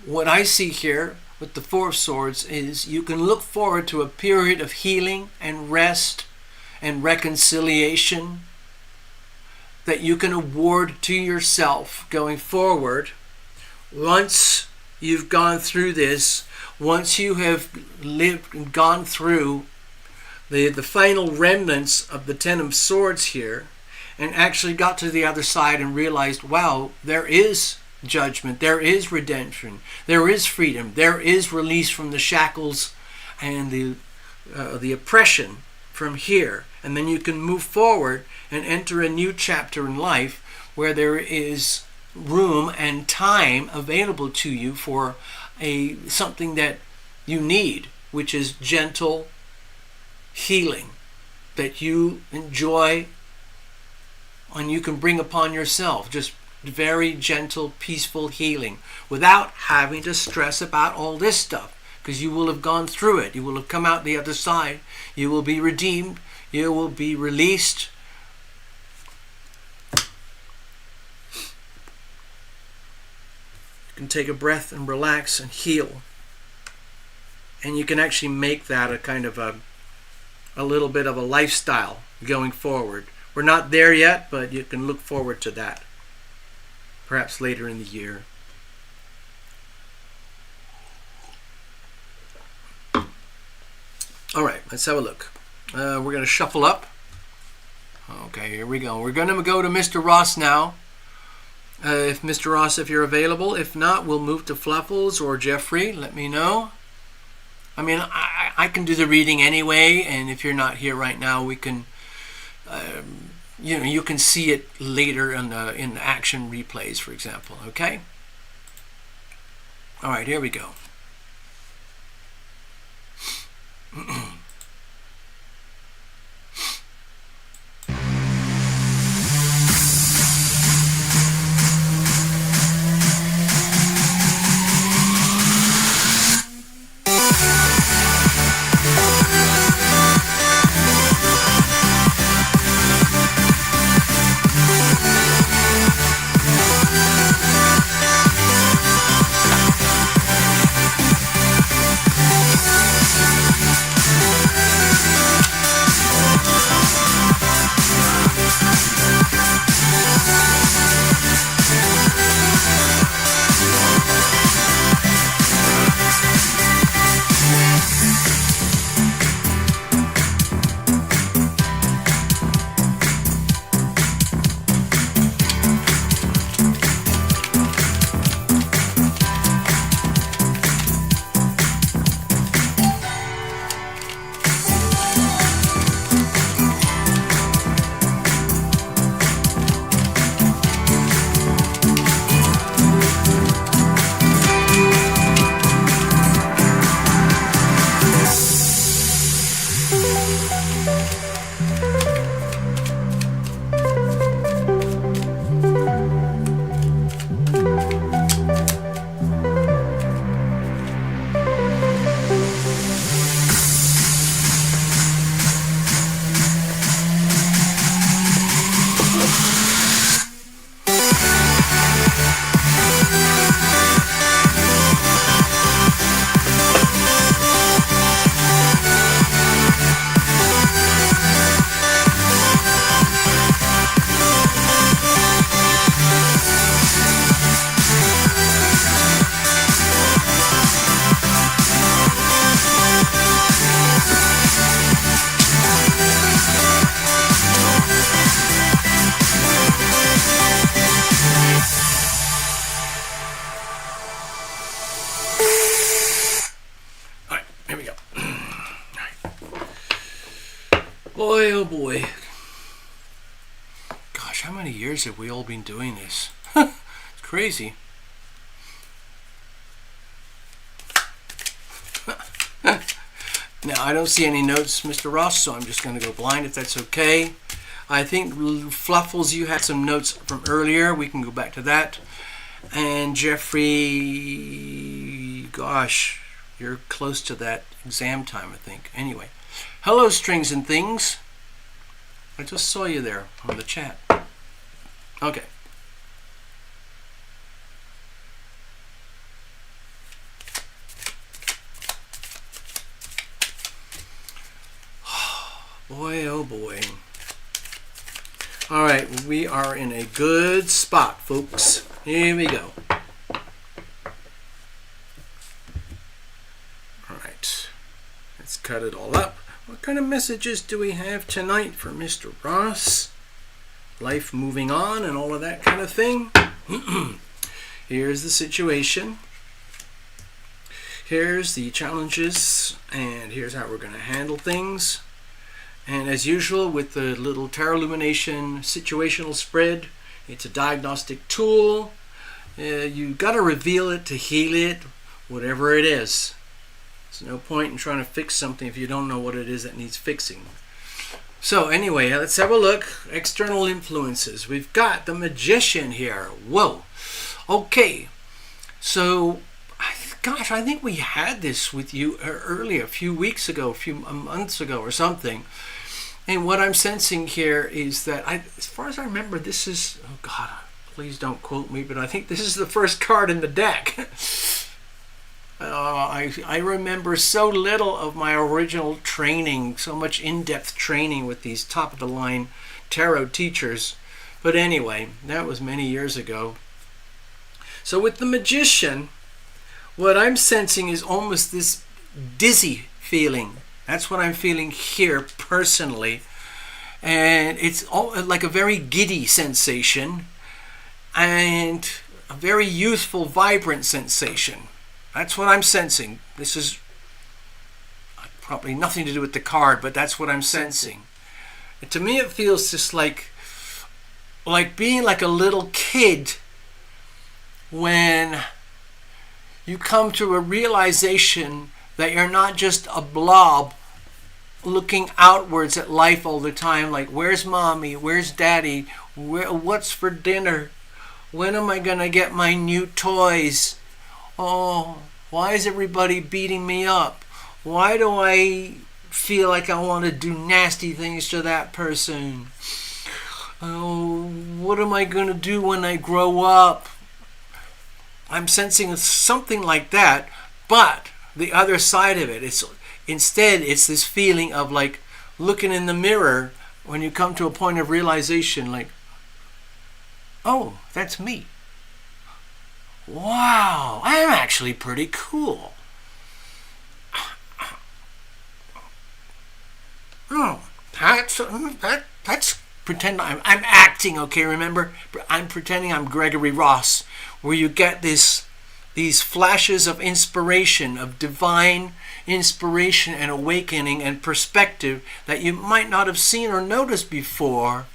A: What I see here with the Four of Swords is you can look forward to a period of healing and rest and reconciliation that you can award to yourself going forward. Once you've gone through this, once you have lived and gone through the final remnants of the Ten of Swords here, and actually got to the other side and realized, wow, there is judgment, there is redemption, there is freedom, there is release from the shackles and the oppression from here. And then you can move forward and enter a new chapter in life where there is room and time available to you for something that you need, which is gentle healing that you enjoy and you can bring upon yourself. Just very gentle, peaceful healing without having to stress about all this stuff, because you will have gone through it. You will have come out the other side. You will be redeemed. You will be released. You can take a breath and relax and heal. And you can actually make that a kind of a little bit of a lifestyle going forward. We're not there yet, but you can look forward to that. Perhaps later in the year. All right, let's have a look. We're going to shuffle up. Okay, here we go. We're going to go to Mr. Ross now. If Mr. Ross, if you're available. If not, we'll move to Fluffles or Jeffrey. Let me know. I mean, I can do the reading anyway, and if you're not here right now, we can, you can see it later in the action replays, for example. Okay. All right, here we go. oh boy. Gosh, how many years have we all been doing this? It's crazy. Now, I don't see any notes, Mr. Ross, so I'm just going to go blind if that's okay. I think Fluffles, you had some notes from earlier. We can go back to that. And Jeffrey, gosh, you're close to that exam time, I think. Anyway, hello, Strings and Things. I just saw you there on the chat. Okay. Boy, oh boy. All right, we are in a good spot, folks. Here we go. All right, let's cut it all up. What kind of messages do we have tonight for Mr. Ross? Life moving on and all of that kind of thing. Here's the situation. Here's the challenges, and here's how we're going to handle things. And as usual with the little TarotLumination situational spread, it's a diagnostic tool. You got to reveal it to heal it, whatever it is. There's no point in trying to fix something if you don't know what it is that needs fixing. So anyway, let's have a look. External influences. We've got the Magician here. Whoa. Okay. So, gosh, I think we had this with you earlier, a few weeks ago, a few months ago or something. And what I'm sensing here is that, as far as I remember, this is, oh God, please don't quote me, but I think this is the first card in the deck. I remember so little of my original training, so much in-depth training with these top-of-the-line tarot teachers. But anyway, that was many years ago. So with the Magician, what I'm sensing is almost this dizzy feeling. That's what I'm feeling here personally. And it's all like a very giddy sensation and a very youthful, vibrant sensation. That's what I'm sensing. This is probably nothing to do with the card, but that's what I'm sensing. And to me, it feels just like being like a little kid when you come to a realization that you're not just a blob looking outwards at life all the time, like where's mommy, where's daddy, what's for dinner, when am I gonna get my new toys, oh, why is everybody beating me up, why do I feel like I want to do nasty things to that person, oh, what am I gonna do when I grow up? I'm sensing something like that, but the other side of it, it's this feeling of like looking in the mirror when you come to a point of realization, like, oh, that's me. Wow, I'm actually pretty cool. Oh, that's pretend I'm acting, okay, remember? I'm pretending I'm Gregory Ross, where you get these flashes of inspiration, of divine inspiration and awakening and perspective that you might not have seen or noticed before,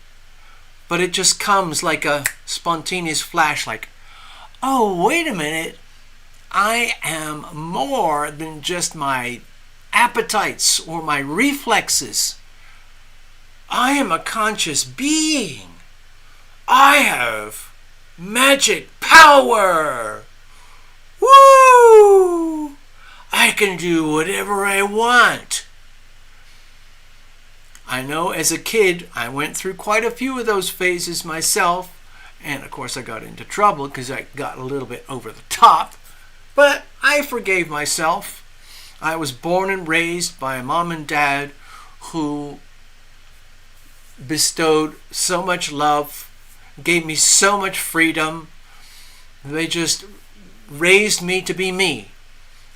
A: but it just comes like a spontaneous flash, like, oh, wait a minute, I am more than just my appetites or my reflexes. I am a conscious being. I have magic power. Woo! I can do whatever I want. I know as a kid, I went through quite a few of those phases myself. And of course, I got into trouble because I got a little bit over the top. But I forgave myself. I was born and raised by a mom and dad who bestowed so much love, gave me so much freedom. They just raised me to be me.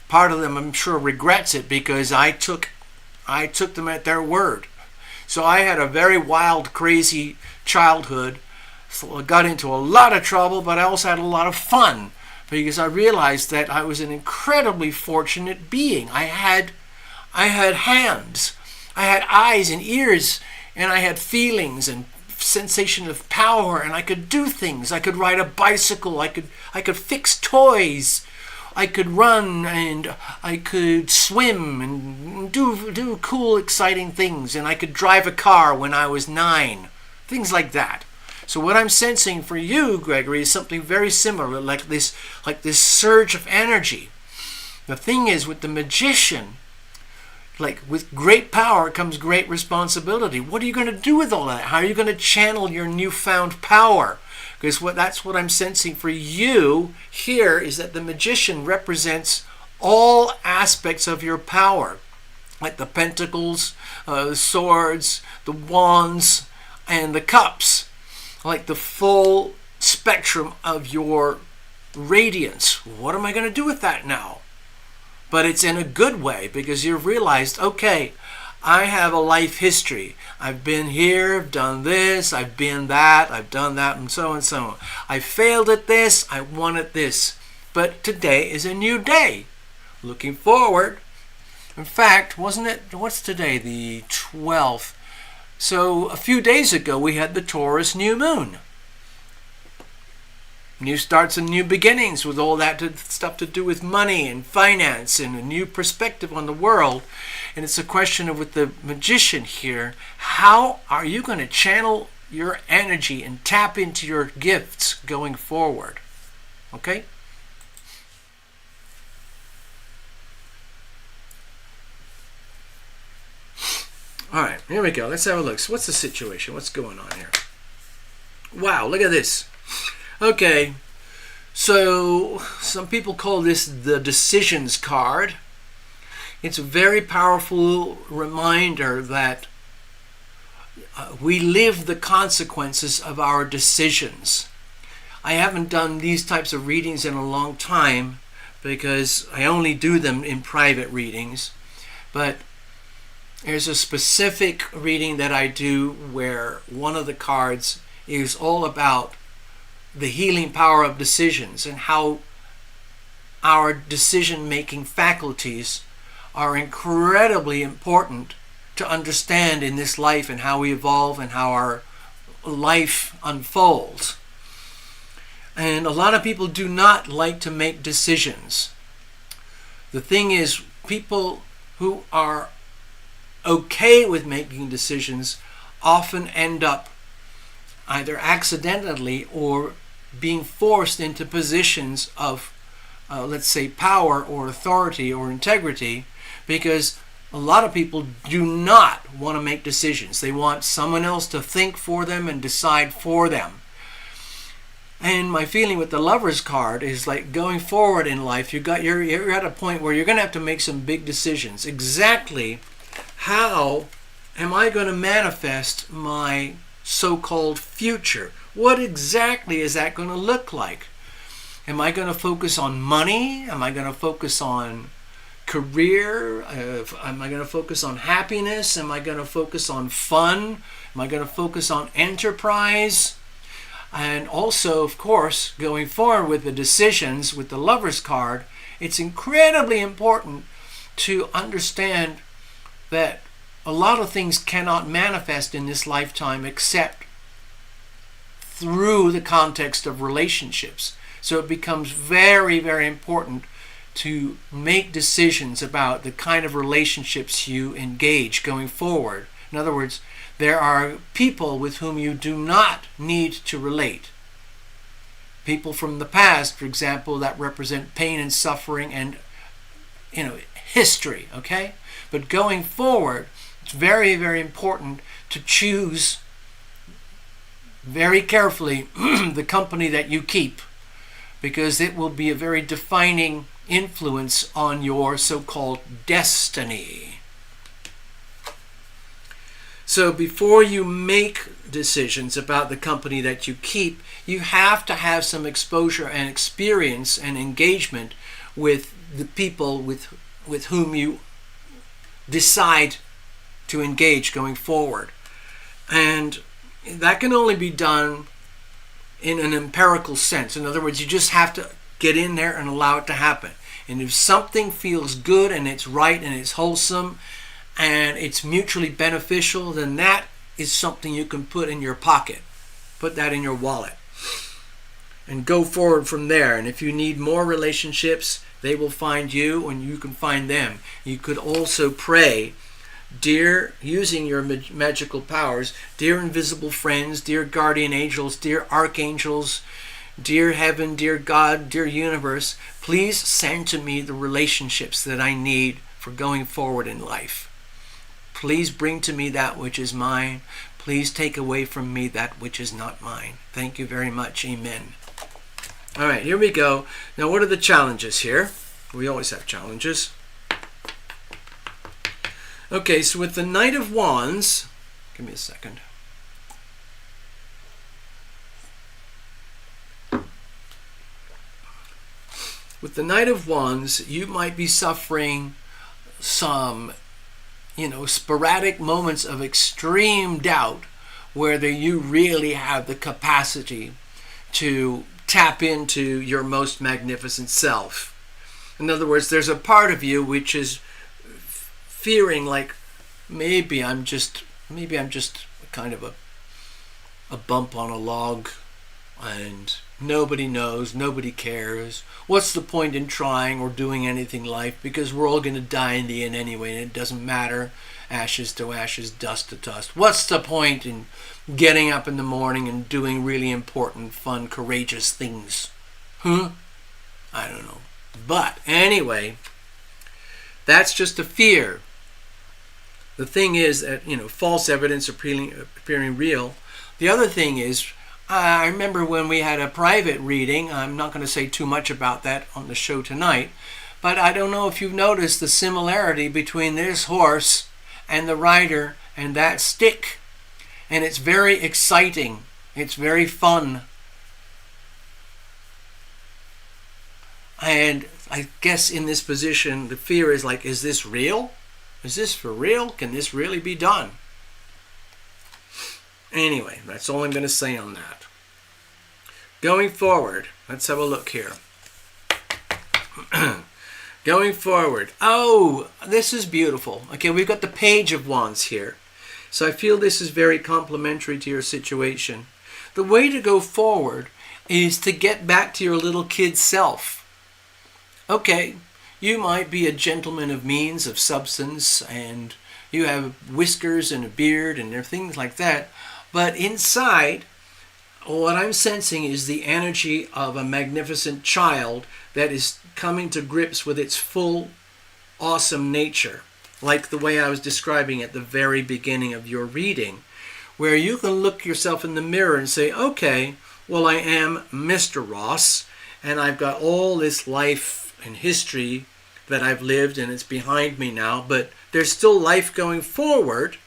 A: Part of them, I'm sure, regrets it because I took them at their word. So I had a very wild, crazy childhood. So I got into a lot of trouble, but I also had a lot of fun because I realized that I was an incredibly fortunate being. I had hands, I had eyes and ears and I had feelings and sensation of power, and I could do things. I could ride a bicycle, I could fix toys, I could run, and I could swim and do cool, exciting things, and I could drive a car when I was 9. Things like that. So what I'm sensing for you, Gregory, is something very similar, like this surge of energy. The thing is, with the magician, like with great power comes great responsibility. What are you going to do with all that? How are you going to channel your newfound power? Because that's what I'm sensing for you here, is that the magician represents all aspects of your power, like the pentacles, the swords, the wands, and the cups, like the full spectrum of your radiance. What am I going to do with that now? But it's in a good way, because you've realized, okay, I have a life history. I've been here, I've done this, I've been that, I've done that, and so on and so on. I failed at this, I won at this. But today is a new day. Looking forward. In fact, wasn't it, what's today, the 12th? So a few days ago we had the Taurus new moon. New starts and new beginnings, with all that stuff to do with money and finance and a new perspective on the world. And it's a question of, with the magician here, how are you going to channel your energy and tap into your gifts going forward? Okay? All right, here we go. Let's have a look. So what's the situation? What's going on here? Wow, look at this. Okay, so some people call this the decisions card. It's a very powerful reminder that we live the consequences of our decisions. I haven't done these types of readings in a long time, because I only do them in private readings. But there's a specific reading that I do where one of the cards is all about the healing power of decisions, and how our decision-making faculties are incredibly important to understand in this life, and how we evolve and how our life unfolds. And a lot of people do not like to make decisions. The thing is, people who are okay with making decisions often end up either accidentally or being forced into positions of, let's say, power or authority or integrity, because a lot of people do not want to make decisions. They want someone else to think for them and decide for them. And my feeling with the Lover's card is, like, going forward in life, you're at a point where you're going to have to make some big decisions. Exactly how am I going to manifest my so-called future? What exactly is that going to look like? Am I going to focus on money? Am I going to focus on career? Am I going to focus on happiness? Am I going to focus on fun? Am I going to focus on enterprise? And also, of course, going forward with the decisions with the Lover's card, it's incredibly important to understand that a lot of things cannot manifest in this lifetime except through the context of relationships. So it becomes very, very important to make decisions about the kind of relationships you engage going forward. In other words, there are people with whom you do not need to relate. People from the past, for example, that represent pain and suffering and, history, okay? But going forward, it's very, very important to choose very carefully the company that you keep, because it will be a very defining influence on your so-called destiny. So before you make decisions about the company that you keep, you have to have some exposure and experience and engagement with the people with whom you decide to engage going forward. And that can only be done in an empirical sense. In other words, you just have to get in there and allow it to happen. And if something feels good and it's right and it's wholesome and it's mutually beneficial, then that is something you can put in your pocket. Put that in your wallet. And go forward from there. And if you need more relationships, they will find you and you can find them. You could also pray, dear, using your magical powers, dear invisible friends, dear guardian angels, dear archangels, dear heaven, dear God, dear universe, please send to me the relationships that I need for going forward in life. Please bring to me that which is mine. Please take away from me that which is not mine. Thank you very much. Amen. All right, here we go. Now, what are the challenges here? We always have challenges. Okay, so with the Knight of Wands, give me a second. With the Knight of Wands, you might be suffering some, sporadic moments of extreme doubt, whether you really have the capacity to tap into your most magnificent self. In other words, there's a part of you which is fearing like maybe I'm just kind of a bump on a log, and nobody knows, nobody cares. What's the point in trying or doing anything in life, because we're all going to die in the end anyway, and it doesn't matter. Ashes to ashes, dust to dust. What's the point in getting up in the morning and doing really important, fun, courageous things? I don't know. But anyway, that's just a fear. The thing is that, false evidence appearing real. The other thing is, I remember when we had a private reading, I'm not going to say too much about that on the show tonight, but I don't know if you've noticed the similarity between this horse and the rider and that stick. And it's very exciting. It's very fun. And I guess in this position, the fear is like, is this real? Is this for real? Can this really be done? Anyway, that's all I'm going to say on that. Going forward, let's have a look here. Going forward. Oh, this is beautiful. Okay, we've got the Page of Wands here. So I feel this is very complementary to your situation. The way to go forward is to get back to your little kid self. Okay, you might be a gentleman of means, of substance, and you have whiskers and a beard and things like that. But inside, what I'm sensing is the energy of a magnificent child that is coming to grips with its full, awesome nature, like the way I was describing at the very beginning of your reading, where you can look yourself in the mirror and say, okay, well, I am Mr. Ross, and I've got all this life and history that I've lived, and it's behind me now, but there's still life going forward,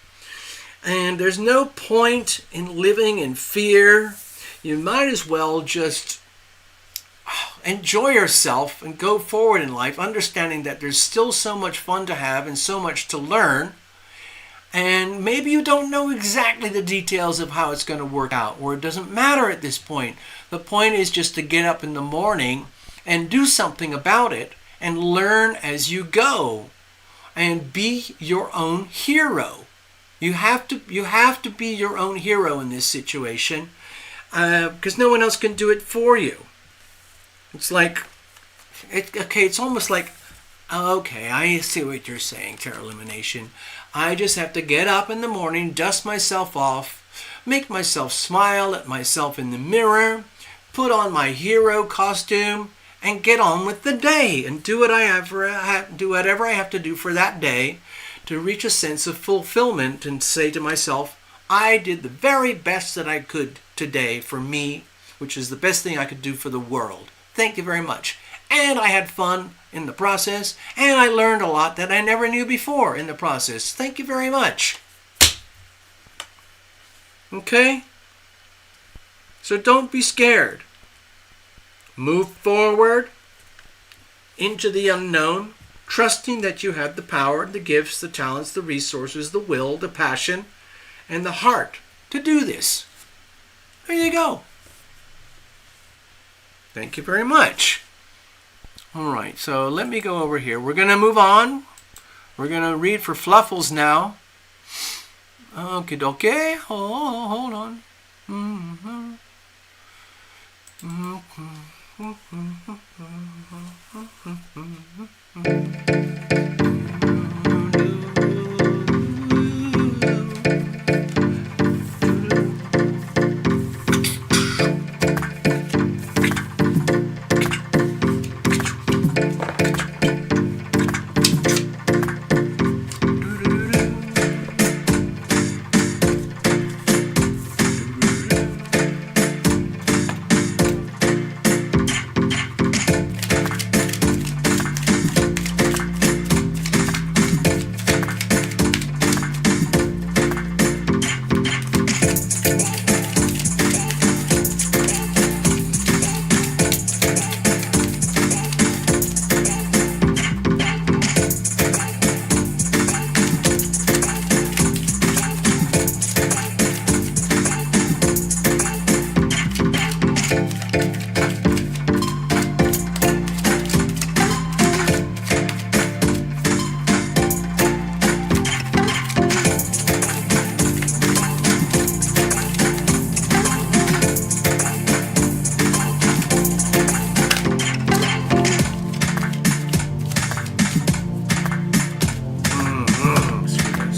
A: and there's no point in living in fear. You might as well just enjoy yourself and go forward in life, understanding that there's still so much fun to have and so much to learn. And maybe you don't know exactly the details of how it's going to work out, or it doesn't matter at this point. The point is just to get up in the morning and do something about it and learn as you go and be your own hero. You have to be your own hero in this situation, because no one else can do it for you. It's like, it's almost like, okay, I see what you're saying, TarotLumination. I just have to get up in the morning, dust myself off, make myself smile at myself in the mirror, put on my hero costume, and get on with the day and do whatever I have to do for that day to reach a sense of fulfillment and say to myself, I did the very best that I could today for me, which is the best thing I could do for the world. Thank you very much. And I had fun in the process, and I learned a lot that I never knew before in the process. Thank you very much. Okay? So don't be scared. Move forward into the unknown, trusting that you have the power, the gifts, the talents, the resources, the will, the passion, and the heart to do this. There you go. Thank you very much. All right, so let me go over here. We're going to move on. We're going to read for Fluffles now. Okay, okay. Oh, hold on.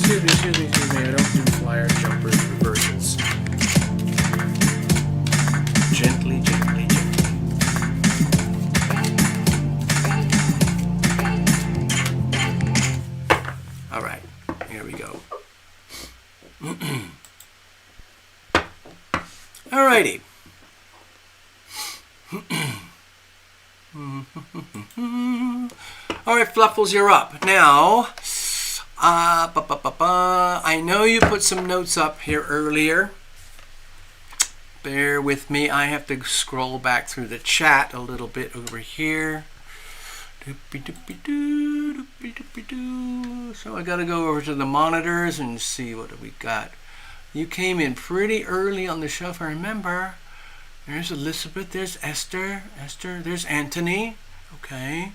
A: Excuse me, I don't do flyer jumpers, reversals. Gently, gently, gently. All right, here we go. All righty. All right, Fluffles, you're up. Now, I know you put some notes up here earlier. Bear with me. I have to scroll back through the chat a little bit over here. So I got to go over to the monitors and see what we got. You came in pretty early on the show, if I remember. There's Elizabeth, there's Esther, there's Anthony. Okay.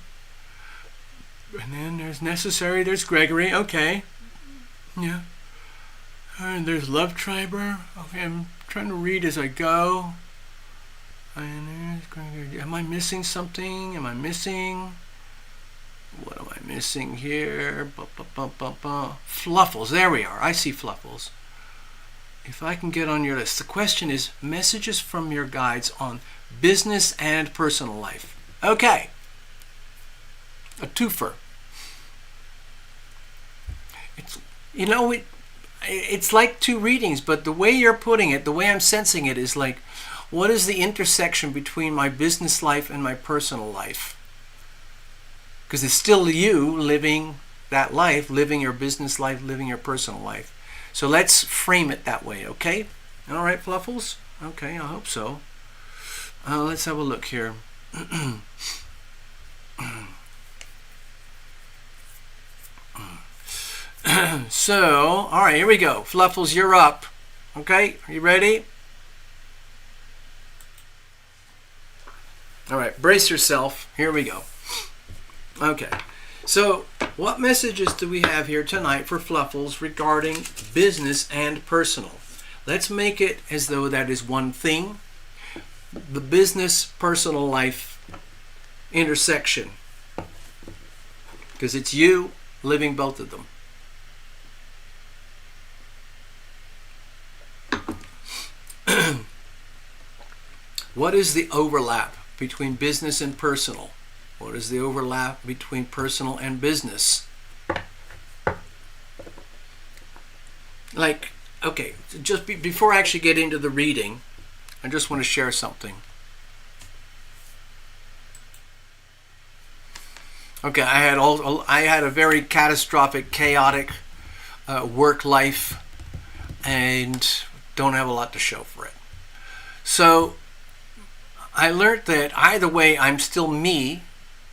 A: And then there's Necessary, there's Gregory. Okay. Yeah. And there's Love Triber. Okay, I'm trying to read as I go. And there's Gregory. Am I missing something? Am I missing? What am I missing here? Fluffles. There we are. I see Fluffles. If I can get on your list. The question is messages from your guides on business and personal life. Okay. A twofer. It's like two readings, but the way you're putting it, the way I'm sensing it is like, what is the intersection between my business life and my personal life? Because it's still you living that life, living your business life, living your personal life. So let's frame it that way, okay? All right, Fluffles? Okay, I hope so. Let's have a look here. So, all right, here we go. Fluffles, you're up. Okay, are you ready? All right, brace yourself. Here we go. Okay, so what messages do we have here tonight for Fluffles regarding business and personal? Let's make it as though that is one thing. The business-personal life intersection. Because it's you living both of them. What is the overlap between business and personal? What is the overlap between personal and business? Like, okay, just before I actually get into the reading, I just want to share something. Okay, I had a very catastrophic, chaotic work life, and don't have a lot to show for it. So I learned that either way, I'm still me,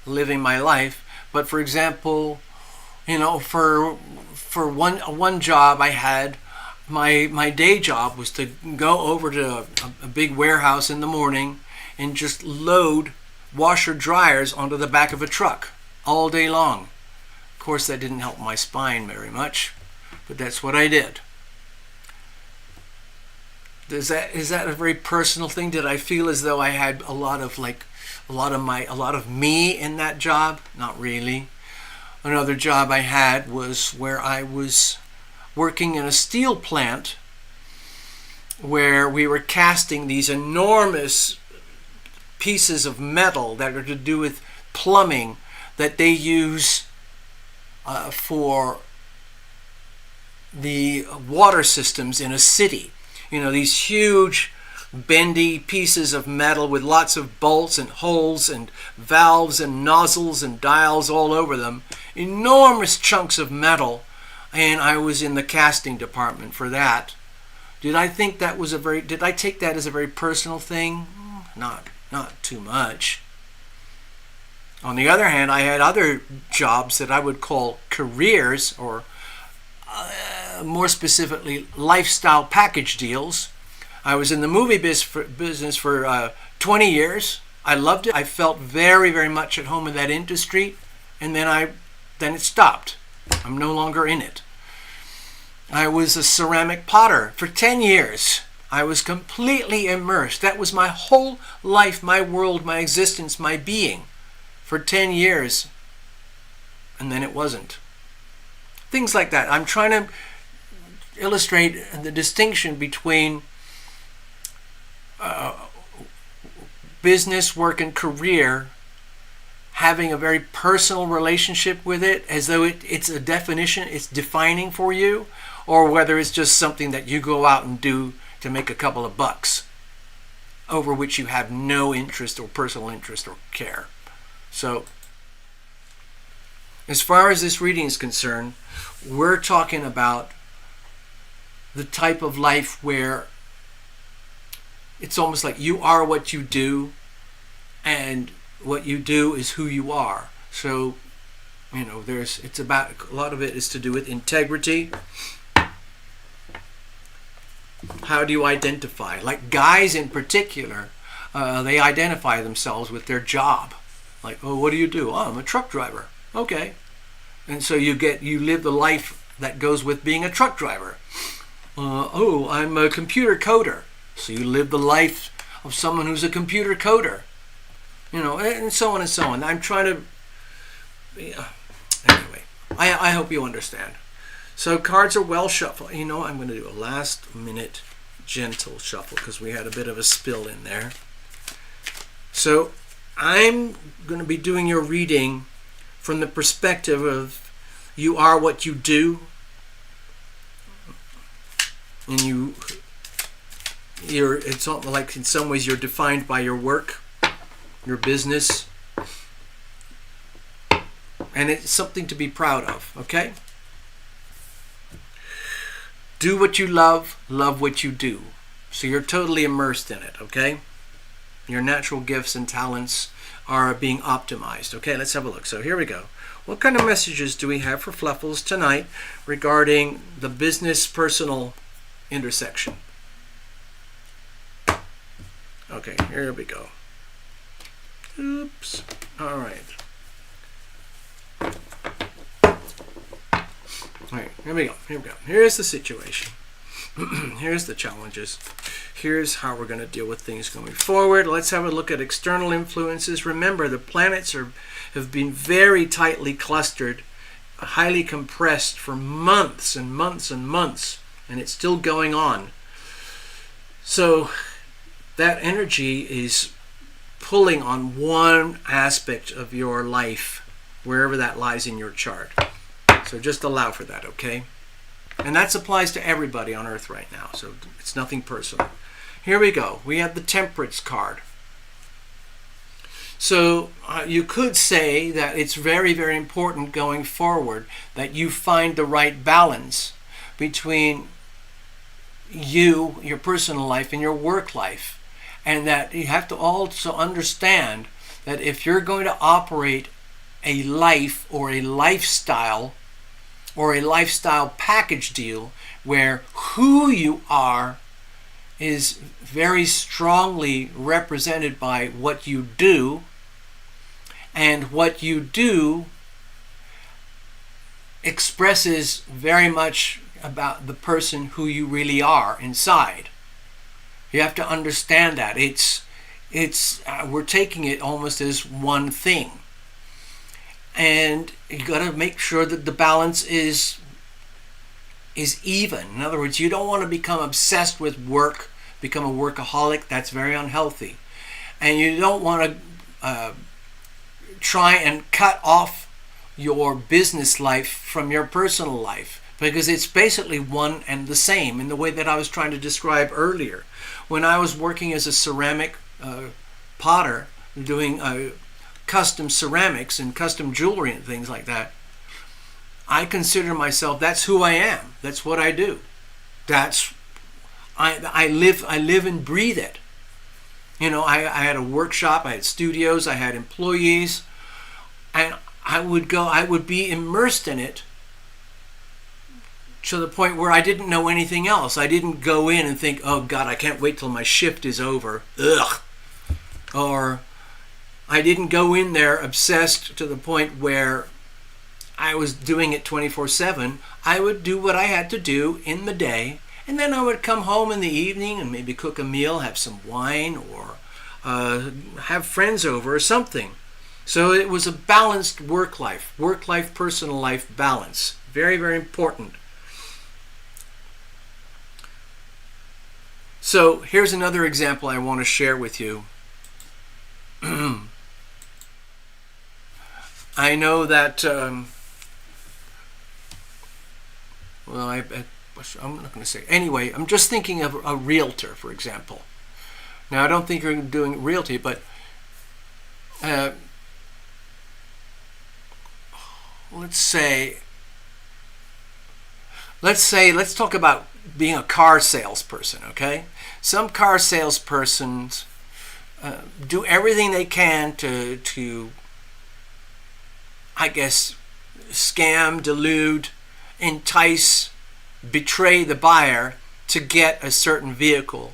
A: living my life. But for example, for one job I had, my day job was to go over to a big warehouse in the morning and just load washer dryers onto the back of a truck all day long. Of course, that didn't help my spine very much, but that's what I did. Is that a very personal thing? Did I feel as though I had a lot of me in that job? Not really. Another job I had was where I was working in a steel plant where we were casting these enormous pieces of metal that are to do with plumbing that they use for the water systems in a city. You know, these huge bendy pieces of metal with lots of bolts and holes and valves and nozzles and dials all over them. Enormous chunks of metal. And I was in the casting department for that. Did I take that as a very personal thing? Not too much. On the other hand, I had other jobs that I would call careers, or more specifically, lifestyle package deals. I was in the movie business for 20 years. I loved it. I felt very, very much at home in that industry, and then it stopped. I'm no longer in it. I was a ceramic potter for 10 years. I was completely immersed. That was my whole life, my world, my existence, my being for 10 years. And then it wasn't. Things like that. I'm trying to illustrate the distinction between business, work, and career, having a very personal relationship with it, as though it's a definition, it's defining for you, or whether it's just something that you go out and do to make a couple of bucks, over which you have no interest or personal interest or care. So, as far as this reading is concerned, we're talking about the type of life where it's almost like you are what you do, and what you do is who you are. So, you know, it's about, a lot of it is to do with integrity. How do you identify? Like guys in particular, they identify themselves with their job. Like, oh, what do you do? Oh, I'm a truck driver. Okay. And so you live the life that goes with being a truck driver. Oh, I'm a computer coder. So you live the life of someone who's a computer coder. You know, and so on and so on. I'm trying to... Anyway, I hope you understand. So cards are well shuffled. You know, I'm going to do a last minute gentle shuffle because we had a bit of a spill in there. So I'm going to be doing your reading from the perspective of you are what you do, and it's like in some ways you're defined by your work, your business, and it's something to be proud of, okay? Do what you love what you do. So you're totally immersed in it, okay? Your natural gifts and talents are being optimized. Okay, let's have a look. So here we go. What kind of messages do we have for Fluffles tonight regarding the business-personal intersection? Okay, here we go. Oops. All right. All right, here we go. Here's the situation. Here's the challenges. Here's how we're going to deal with things going forward. Let's have a look at external influences. Remember, the planets have been very tightly clustered, highly compressed for months and months and months, and it's still going on. So that energy is pulling on one aspect of your life, wherever that lies in your chart. So just allow for that, okay? And that applies to everybody on Earth right now, so it's nothing personal. Here we go. We have the Temperance card. So you could say that it's very, very important going forward that you find the right balance between you, your personal life, and your work life. And that you have to also understand that if you're going to operate a life or a lifestyle package deal where who you are is very strongly represented by what you do, and what you do expresses very much about the person who you really are inside. You have to understand that we're taking it almost as one thing, and you got to make sure that the balance is even. In other words, you don't want to become obsessed with work, become a workaholic. That's very unhealthy, and you don't want to try and cut off your business life from your personal life, because it's basically one and the same, in the way that I was trying to describe earlier. When I was working as a ceramic potter, doing custom ceramics and custom jewelry and things like that, I consider myself, that's who I am. That's what I do. I live and breathe it. You know, I had a workshop, I had studios, I had employees, and I would be immersed in it to the point where I didn't know anything else. I didn't go in and think, oh God, I can't wait till my shift is over. Ugh. Or I didn't go in there obsessed to the point where I was doing it 24/7. I would do what I had to do in the day, and then I would come home in the evening and maybe cook a meal, have some wine, or have friends over or something. So it was a balanced work life, personal life balance. Very, very important. So here's another example I want to share with you. I know that, I'm not going to say. Anyway, I'm just thinking of a realtor, for example. Now, I don't think you're doing realty, but let's talk about being a car salesperson, okay? Some car salespersons do everything they can to, I guess, scam, delude, entice, betray the buyer to get a certain vehicle,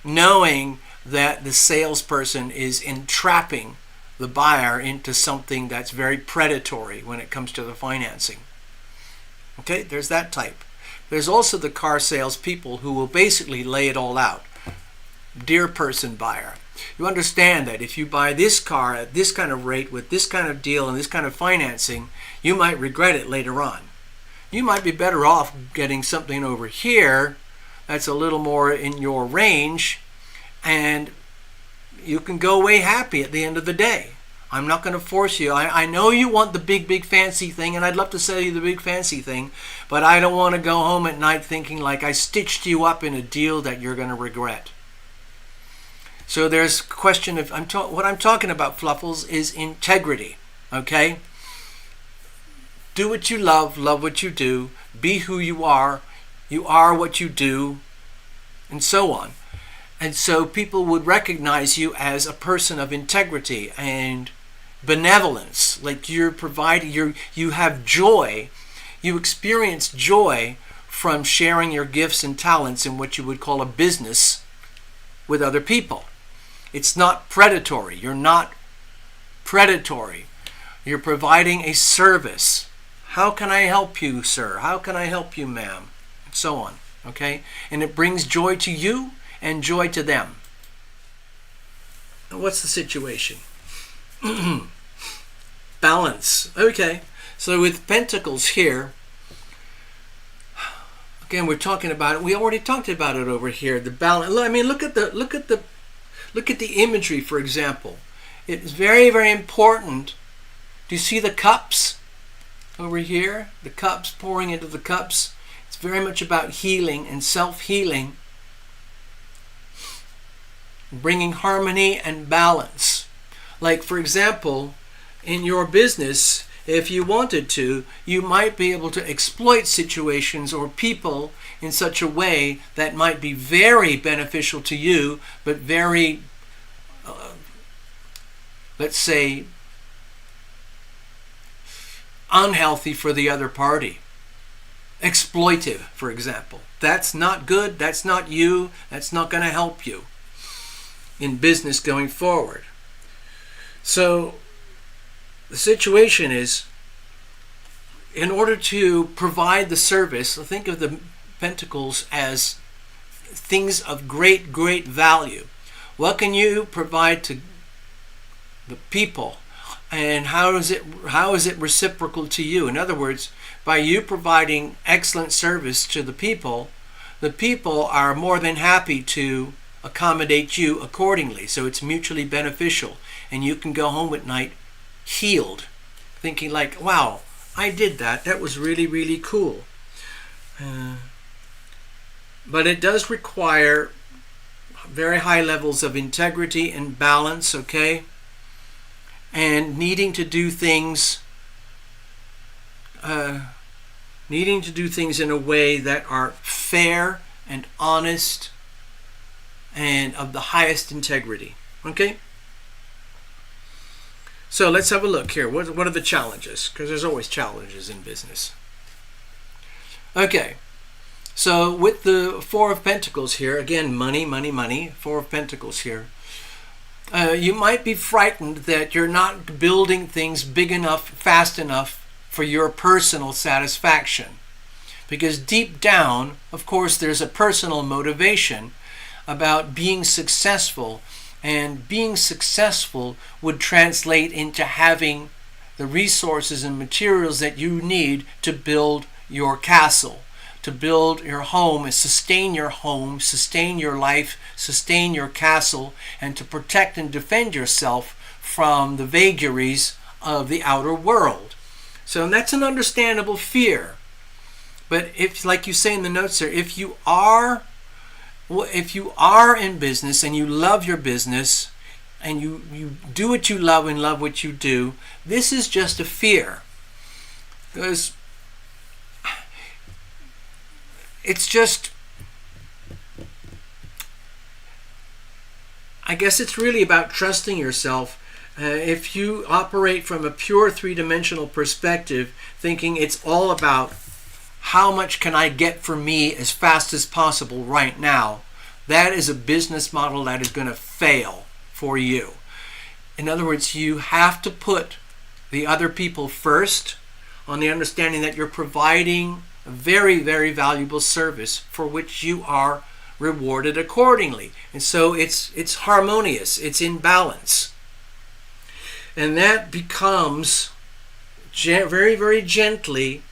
A: knowing that the salesperson is entrapping the buyer into something that's very predatory when it comes to the financing. Okay, there's that type. There's also the car salespeople who will basically lay it all out. Dear person buyer, you understand that if you buy this car at this kind of rate with this kind of deal and this kind of financing, you might regret it later on. You might be better off getting something over here that's a little more in your range, and you can go away happy at the end of the day. I'm not going to force you. I know you want the big fancy thing, and I'd love to sell you the big fancy thing, but I don't want to go home at night thinking like I stitched you up in a deal that you're going to regret. So there's a question of, what I'm talking about, Fluffles, is integrity, okay? Do what you love what you do, be who you are what you do, and so on. And so people would recognize you as a person of integrity and benevolence, like you're providing, you have joy, you experience joy from sharing your gifts and talents in what you would call a business with other people. It's not predatory. You're not predatory. You're providing a service. How can I help you, sir? How can I help you, ma'am? And so on, okay? And it brings joy to you and joy to them. Now, what's the situation? Balance. Okay, so with Pentacles here, again, we're talking about it. We already talked about it over here. The balance. I mean, look at the imagery, for example. It's very, very important. Do you see the cups over here? The cups pouring into the cups. It's very much about healing and self-healing, bringing harmony and balance. Like, for example, in your business, if you wanted to, you might be able to exploit situations or people in such a way that might be very beneficial to you, but very, let's say, unhealthy for the other party. Exploitive, for example. That's not good. That's not you. That's not going to help you in business going forward. So the situation is, in order to provide the service, think of the Pentacles as things of great, great value. What can you provide to the people? And how is it reciprocal to you? In other words, by you providing excellent service to the people are more than happy to accommodate you accordingly. So it's mutually beneficial. And you can go home at night healed, thinking like, wow, I did that. That was really, really cool. But it does require very high levels of integrity and balance, okay? And needing to do things in a way that are fair and honest and of the highest integrity, okay? So let's have a look here. What are the challenges? Because there's always challenges in business. Okay, so with the Four of Pentacles here, again, money, money, money, Four of Pentacles here. You might be frightened that you're not building things big enough, fast enough for your personal satisfaction. Because deep down, of course, there's a personal motivation about being successful. And being successful would translate into having the resources and materials that you need to build your castle, to build your home and sustain your home, sustain your life, sustain your castle, and to protect and defend yourself from the vagaries of the outer world. So that's an understandable fear. But if, like you say in the notes there, if you are in business and you love your business and you do what you love and love what you do, this is just a fear. Because it's just, I guess it's really about trusting yourself. If you operate from a pure three-dimensional perspective, thinking it's all about how much can I get for me as fast as possible right now, that is a business model that is going to fail for you. In other words, you have to put the other people first, on the understanding that you're providing a very, very valuable service for which you are rewarded accordingly. And so it's harmonious, it's in balance. And that becomes very, very gently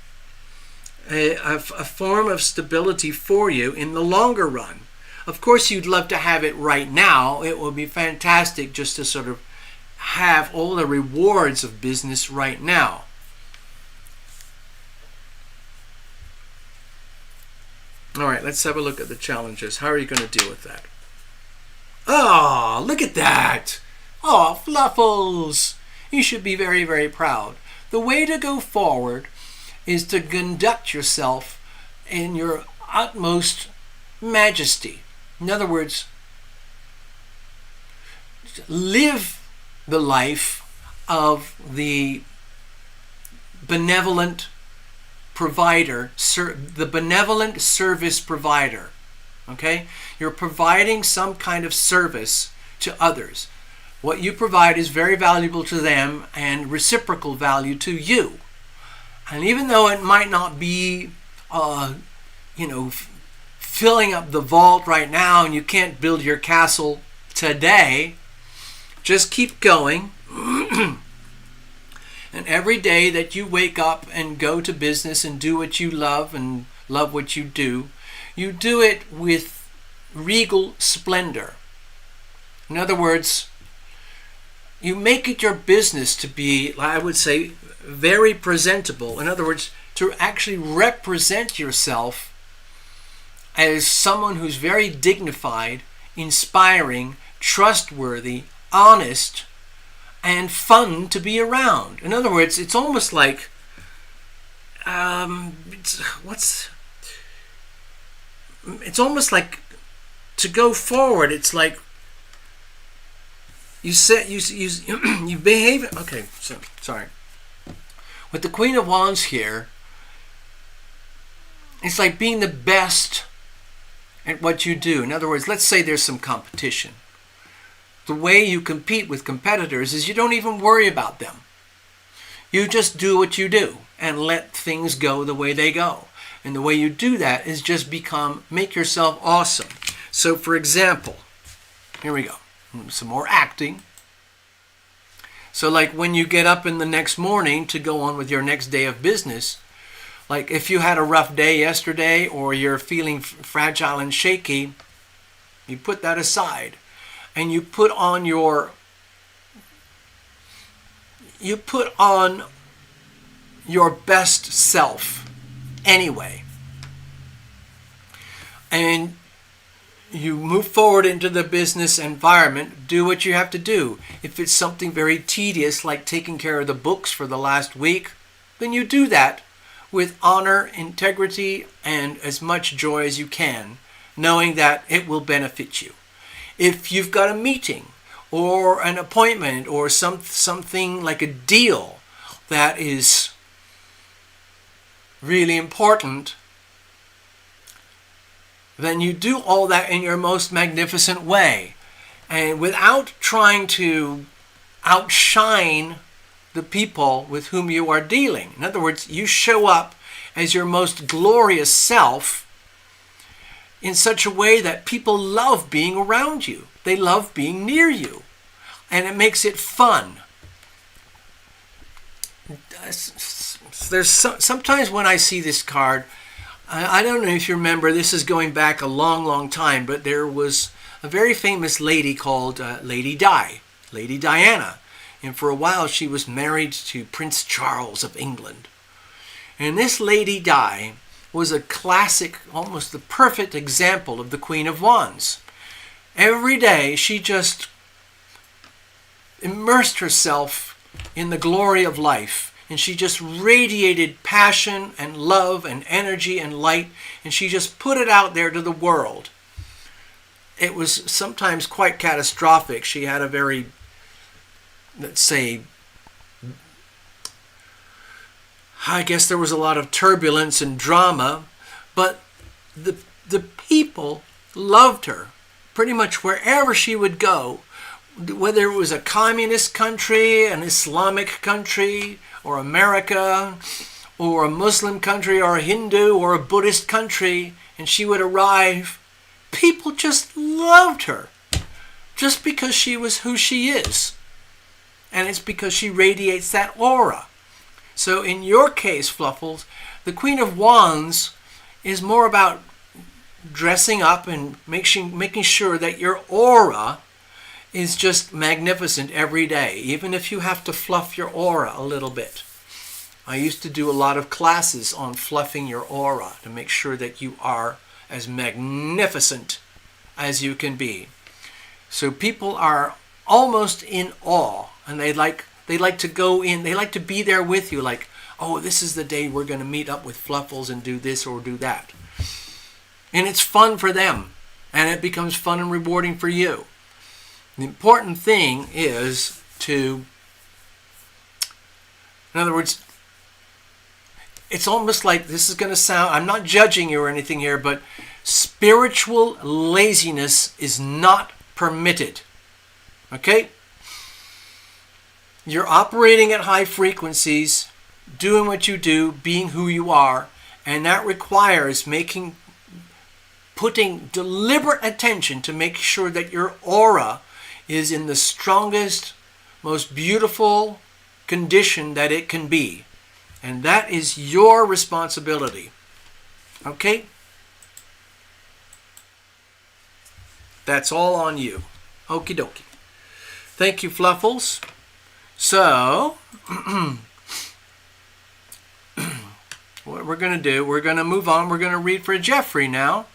A: a form of stability for you in the longer run. Of course, you'd love to have it right now. It would be fantastic just to sort of have all the rewards of business right now. All right, let's have a look at the challenges. How are you going to deal with that? Oh, look at that. Oh, Fluffles. You should be very, very proud. The way to go forward is to conduct yourself in your utmost majesty. In other words, live the life of the benevolent provider, the benevolent service provider. Okay? You're providing some kind of service to others. What you provide is very valuable to them and reciprocal value to you. And even though it might not be, filling up the vault right now and you can't build your castle today, just keep going. And every day that you wake up and go to business and do what you love and love what you do it with regal splendor. In other words, you make it your business to be, I would say, very presentable. In other words, to actually represent yourself as someone who's very dignified, inspiring, trustworthy, honest, and fun to be around. In other words, it's almost like, it's almost like to go forward. It's like you behave. Okay, so sorry. With the Queen of Wands here, it's like being the best at what you do. In other words, let's say there's some competition. The way you compete with competitors is you don't even worry about them. You just do what you do and let things go the way they go. And the way you do that is just make yourself awesome. So for example, here we go, some more acting. So like when you get up in the next morning to go on with your next day of business, like if you had a rough day yesterday or you're feeling fragile and shaky, you put that aside and you put on your best self anyway. And you move forward into the business environment, do what you have to do. If it's something very tedious like taking care of the books for the last week, then you do that with honor, integrity, and as much joy as you can, knowing that it will benefit you. If you've got a meeting or an appointment or something like a deal that is really important, then you do all that in your most magnificent way and without trying to outshine the people with whom you are dealing. In other words, you show up as your most glorious self in such a way that people love being around you. They love being near you. And it makes it fun. There's sometimes when I see this card, I don't know if you remember, this is going back a long, long time, but there was a very famous lady called Lady Diana. And for a while she was married to Prince Charles of England. And this Lady Di was a classic, almost the perfect example of the Queen of Wands. Every day she just immersed herself in the glory of life. And she just radiated passion and love and energy and light. And she just put it out there to the world. It was sometimes quite catastrophic. She had a very, let's say, I guess there was a lot of turbulence and drama. But the people loved her. Pretty much wherever she would go, whether it was a communist country, an Islamic country, or America, or a Muslim country, or a Hindu, or a Buddhist country, and she would arrive, people just loved her. Just because she was who she is. And it's because she radiates that aura. So in your case, Fluffles, the Queen of Wands is more about dressing up and making sure that your aura is just magnificent every day, even if you have to fluff your aura a little bit. I used to do a lot of classes on fluffing your aura to make sure that you are as magnificent as you can be. So people are almost in awe, and they like to go in, they like to be there with you, like, oh, this is the day we're going to meet up with Fluffles and do this or do that. And it's fun for them, and it becomes fun and rewarding for you. The important thing is to, in other words, it's almost like, this is going to sound, I'm not judging you or anything here, but spiritual laziness is not permitted. Okay? You're operating at high frequencies, doing what you do, being who you are, and that requires putting deliberate attention to make sure that your aura is in the strongest, most beautiful condition that it can be. And that is your responsibility. Okay? That's all on you. Okie dokie. Thank you, Fluffles. So, what we're going to do, we're going to move on. We're going to read for Jeffrey now.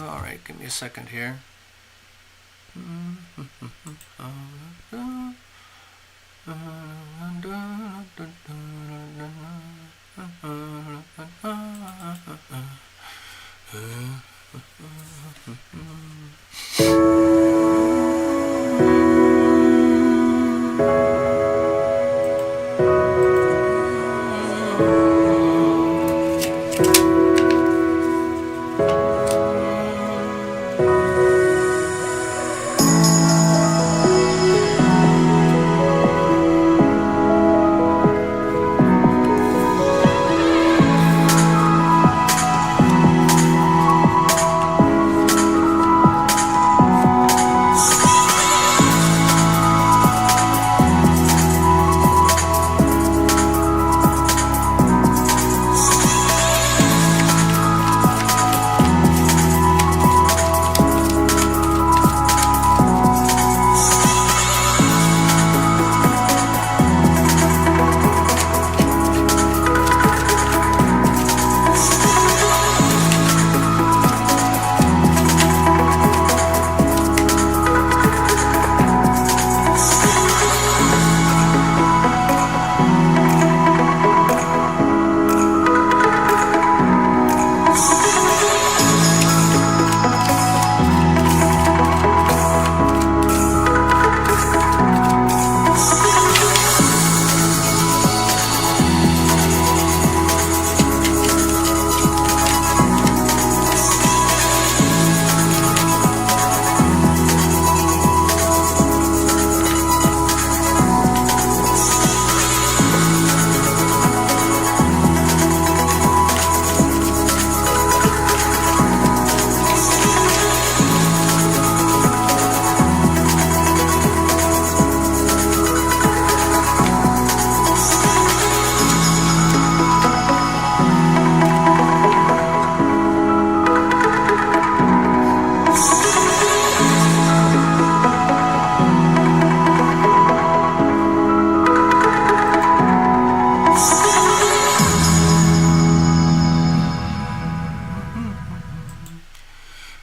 A: All right, give me a second here.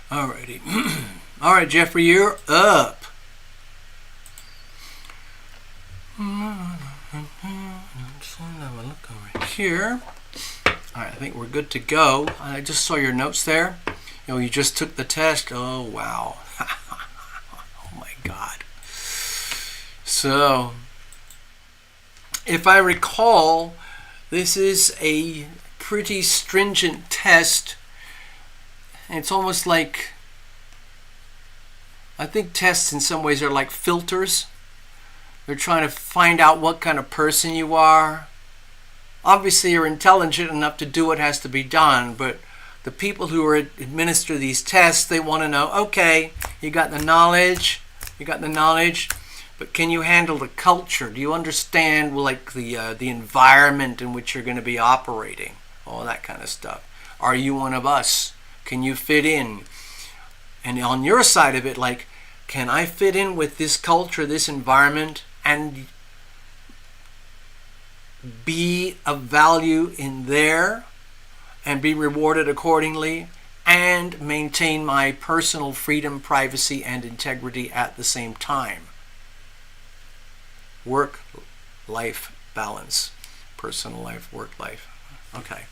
A: Alrighty. All right, Jeffrey, you're up. Just have a look over here. All right, I think we're good to go. I just saw your notes there. You know, you just took the test. Oh, wow. Oh, my God. So, if I recall, this is a pretty stringent test. It's almost like, I think tests in some ways are like filters. They're trying to find out what kind of person you are. Obviously, you're intelligent enough to do what has to be done, but the people who administer these tests, they want to know, okay, you got the knowledge, but can you handle the culture? Do you understand, like, the environment in which you're going to be operating? All that kind of stuff. Are you one of us? Can you fit in? And on your side of it, like, can I fit in with this culture, this environment, and be of value in there and be rewarded accordingly and maintain my personal freedom, privacy, and integrity at the same time? Work-life balance. Personal life, work life. Okay.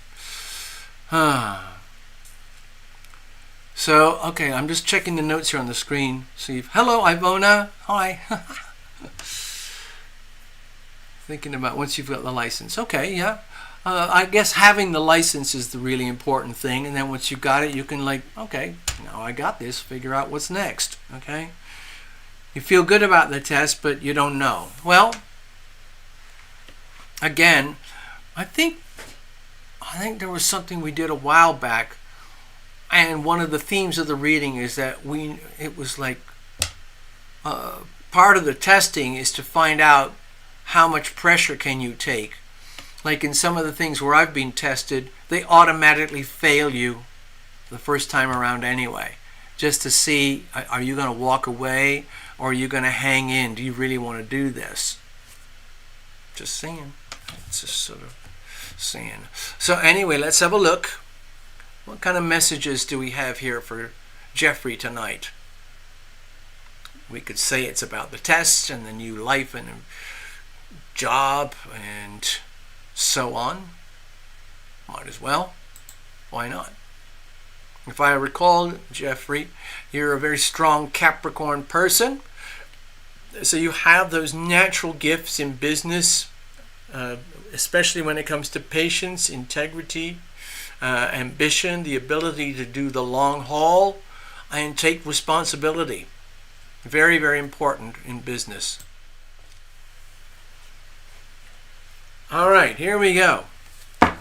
A: So, okay, I'm just checking the notes here on the screen. See, hello, Ivona. Hi. Thinking about once you've got the license. Okay, yeah. I guess having the license is the really important thing. And then once you've got it, you can, like, okay, now I got this. Figure out what's next. Okay. You feel good about the test, but you don't know. Well, again, I think there was something we did a while back, and one of the themes of the reading is that it was like part of the testing is to find out how much pressure can you take. Like in some of the things where I've been tested, they automatically fail you the first time around anyway, just to see, are you going to walk away or are you going to hang in? Do you really want to do this? Just saying. It's just sort of saying. So anyway, let's have a look. What kind of messages do we have here for Jeffrey tonight? We could say it's about the test and the new life and job and so on. Might as well. Why not? If I recall, Jeffrey, you're a very strong Capricorn person. So you have those natural gifts in business, especially when it comes to patience, integrity, ambition, the ability to do the long haul and take responsibility. Very, very important in business. All right, here we go. All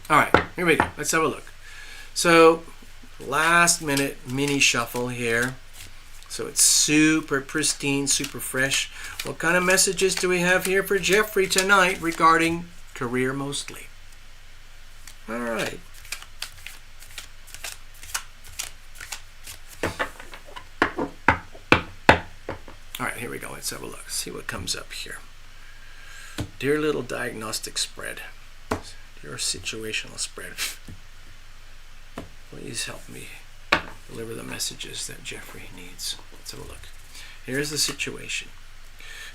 A: right, here we go. Let's have a look. So, last minute mini shuffle here. So it's super pristine, super fresh. What kind of messages do we have here for Jeffrey tonight regarding career mostly? All right. All right, here we go. Let's have a look. See what comes up here. Dear little diagnostic spread. Your situational spread. Please help me deliver the messages that Jeffrey needs. Let's have a look. Here's the situation.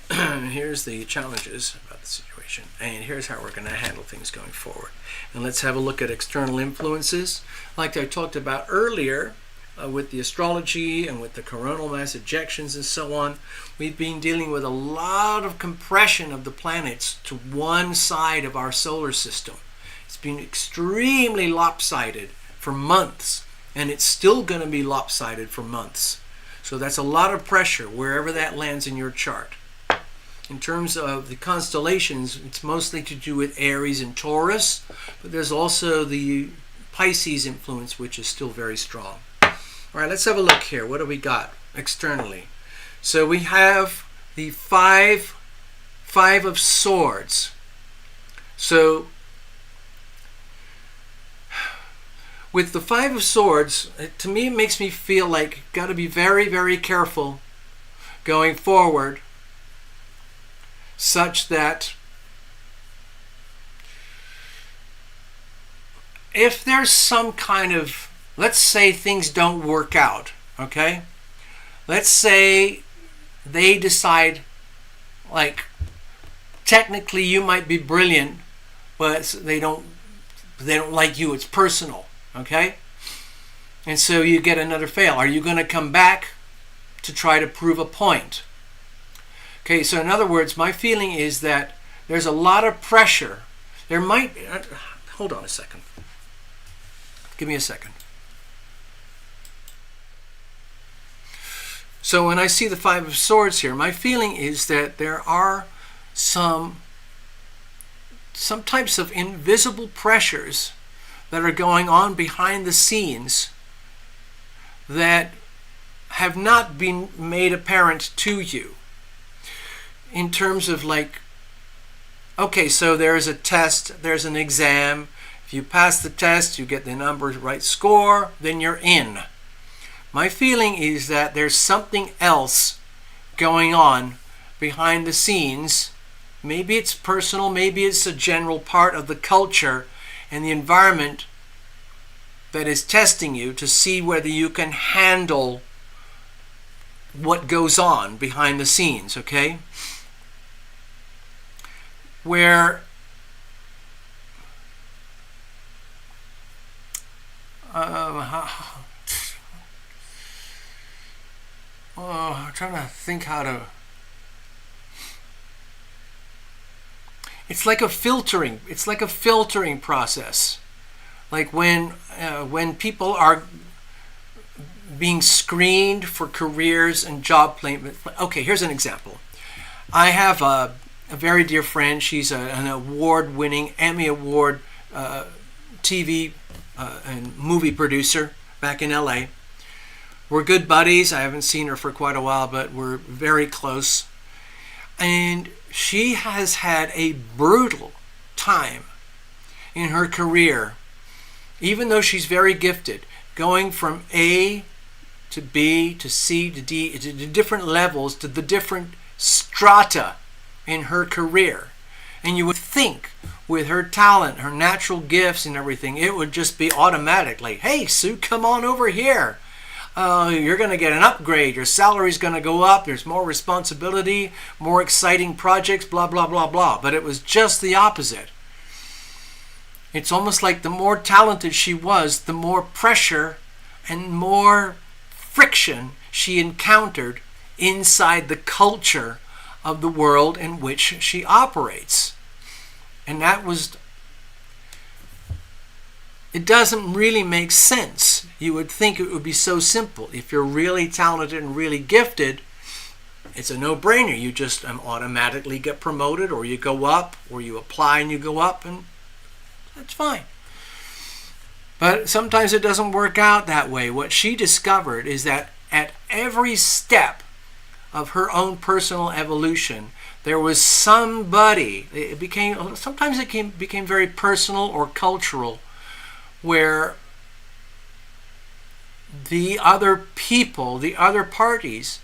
A: Here's the challenges about the situation. And here's how we're going to handle things going forward. And let's have a look at external influences. Like I talked about earlier, with the astrology and with the coronal mass ejections and so on, we've been dealing with a lot of compression of the planets to one side of our solar system. It's been extremely lopsided for months, and it's still going to be lopsided for months. So that's a lot of pressure wherever that lands in your chart. In terms of the constellations, it's mostly to do with Aries and Taurus, but there's also the Pisces influence, which is still very strong. All right, let's have a look here. What do we got externally? So we have the five of swords. So with the Five of Swords, to me it makes me feel like you've got to be very, very careful going forward, such that if there's some kind of let's say things don't work out, okay? Let's say they decide, like, technically you might be brilliant, but they don't like you. It's personal, okay? And so you get another fail. Are you going to come back to try to prove a point? Okay, so in other words, my feeling is that there's a lot of pressure. There might... hold on a second. Give me a second. So when I see the Five of Swords here, my feeling is that there are some types of invisible pressures that are going on behind the scenes that have not been made apparent to you. In terms of, like, okay, so there's a test, there's an exam. If you pass the test, you get the right score, then you're in. My feeling is that there's something else going on behind the scenes. Maybe it's personal, maybe it's a general part of the culture and the environment that is testing you to see whether you can handle what goes on behind the scenes, okay? Where I'm trying to think how to... It's like a filtering. It's like a filtering process. Like when people are being screened for careers and job placement. Okay, here's an example. I have a very dear friend. She's an award-winning, Emmy Award TV and movie producer back in LA. We're good buddies. I haven't seen her for quite a while, but we're very close. And she has had a brutal time in her career, even though she's very gifted, going from A to B to C to D, to the different levels, to the different strata in her career. And you would think with her talent, her natural gifts and everything, it would just be automatic. Like, hey, Sue, come on over here. You're going to get an upgrade. Your salary's going to go up. There's more responsibility, more exciting projects, blah, blah, blah, blah. But it was just the opposite. It's almost like the more talented she was, the more pressure and more friction she encountered inside the culture of the world in which she operates. And that was... It doesn't really make sense. You would think it would be so simple. If you're really talented and really gifted, it's a no-brainer. You just automatically get promoted, or you go up, or you apply and you go up, and that's fine. But sometimes it doesn't work out that way. What she discovered is that at every step of her own personal evolution, there was somebody, sometimes it became very personal or cultural, where the other people, the other parties,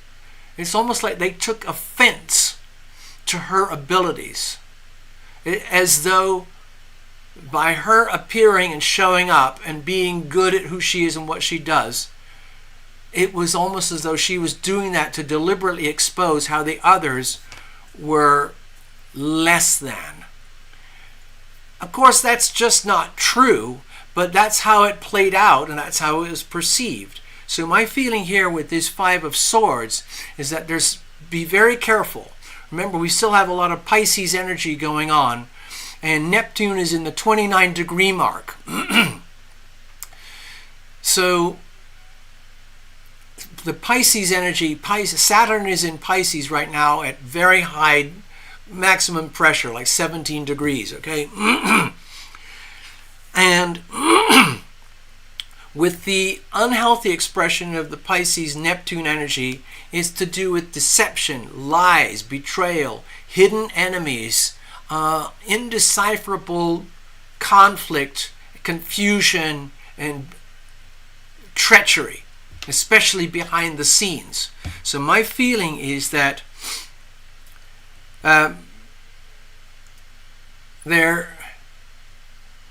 A: it's almost like they took offense to her abilities. As though by her appearing and showing up and being good at who she is and what she does, it was almost as though she was doing that to deliberately expose how the others were less than. Of course, that's just not true. But that's how it played out, and that's how it was perceived. So my feeling here with this Five of Swords is that be very careful. Remember, we still have a lot of Pisces energy going on, and Neptune is in the 29-degree mark. So the Pisces energy, Saturn is in Pisces right now at very high maximum pressure, like 17 degrees, okay? And with the unhealthy expression of the Pisces Neptune energy is to do with deception, lies, betrayal, hidden enemies, indecipherable conflict, confusion, and treachery, especially behind the scenes. So my feeling is that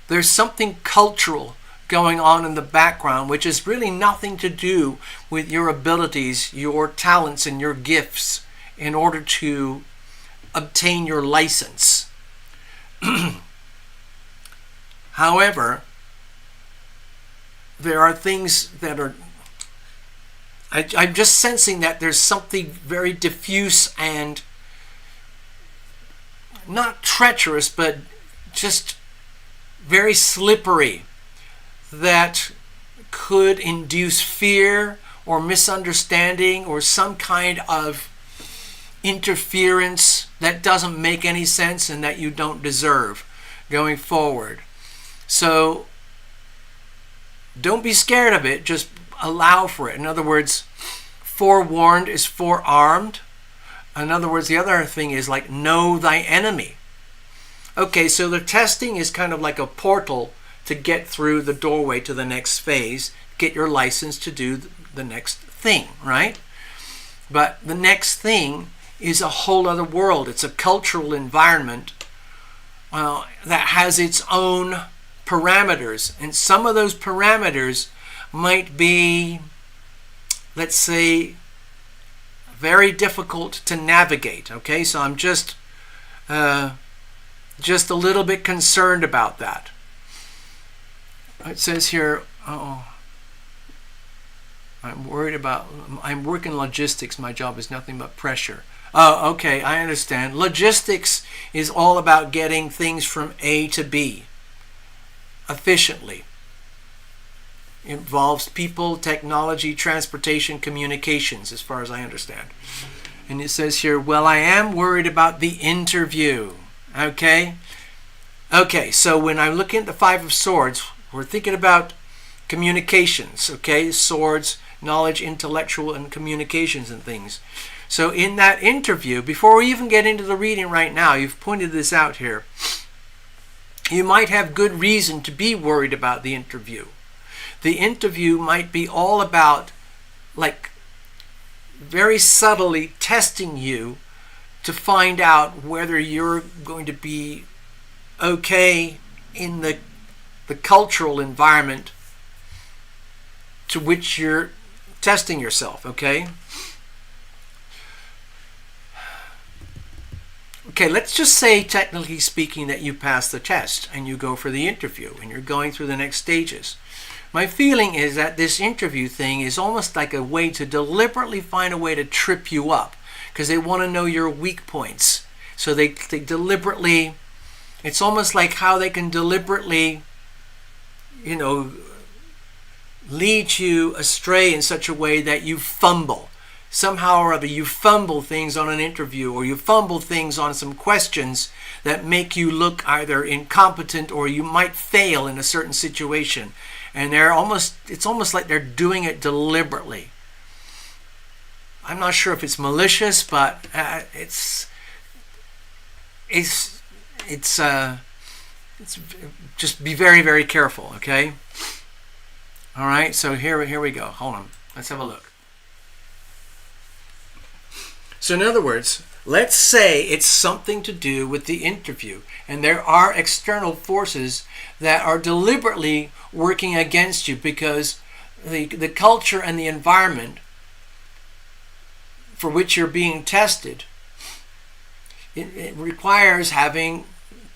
A: there's something cultural going on in the background, which is really nothing to do with your abilities, your talents, and your gifts in order to obtain your license. However, there are things that are... I'm just sensing that there's something very diffuse and not treacherous, but just very slippery, that could induce fear or misunderstanding or some kind of interference that doesn't make any sense and that you don't deserve going forward. So don't be scared of it, just allow for it. In other words, forewarned is forearmed. In other words, the other thing is like know thy enemy. Okay, so the testing is kind of like a portal to get through the doorway to the next phase, get your license to do the next thing, right? But the next thing is a whole other world. It's a cultural environment that has its own parameters. And some of those parameters might be, let's say, very difficult to navigate. Okay, so I'm just a little bit concerned about that. It says here, I'm working logistics. My job is nothing but pressure. Oh, okay, I understand. Logistics is all about getting things from A to B efficiently. It involves people, technology, transportation, communications, as far as I understand. And it says here, well, I am worried about the interview. Okay? Okay, so when I'm looking at the Five of Swords, we're thinking about communications, okay? Swords, knowledge, intellectual, and communications and things. So in that interview, before we even get into the reading right now, you've pointed this out here, you might have good reason to be worried about the interview. The interview might be all about, like, very subtly testing you to find out whether you're going to be okay in the cultural environment to which you're testing yourself, okay? Okay, let's just say, technically speaking, that you pass the test and you go for the interview and you're going through the next stages. My feeling is that this interview thing is almost like a way to deliberately find a way to trip you up, because they want to know your weak points. So they deliberately, it's almost like how they can deliberately, lead you astray in such a way that you fumble. Somehow or other you fumble things on an interview, or you fumble things on some questions that make you look either incompetent or you might fail in a certain situation. And it's almost like they're doing it deliberately. I'm not sure if it's malicious, but it's just be very, very careful, okay? All right, so here we go. Hold on. Let's have a look. So in other words, let's say it's something to do with the interview, and there are external forces that are deliberately working against you, because the culture and the environment for which you're being tested, it requires having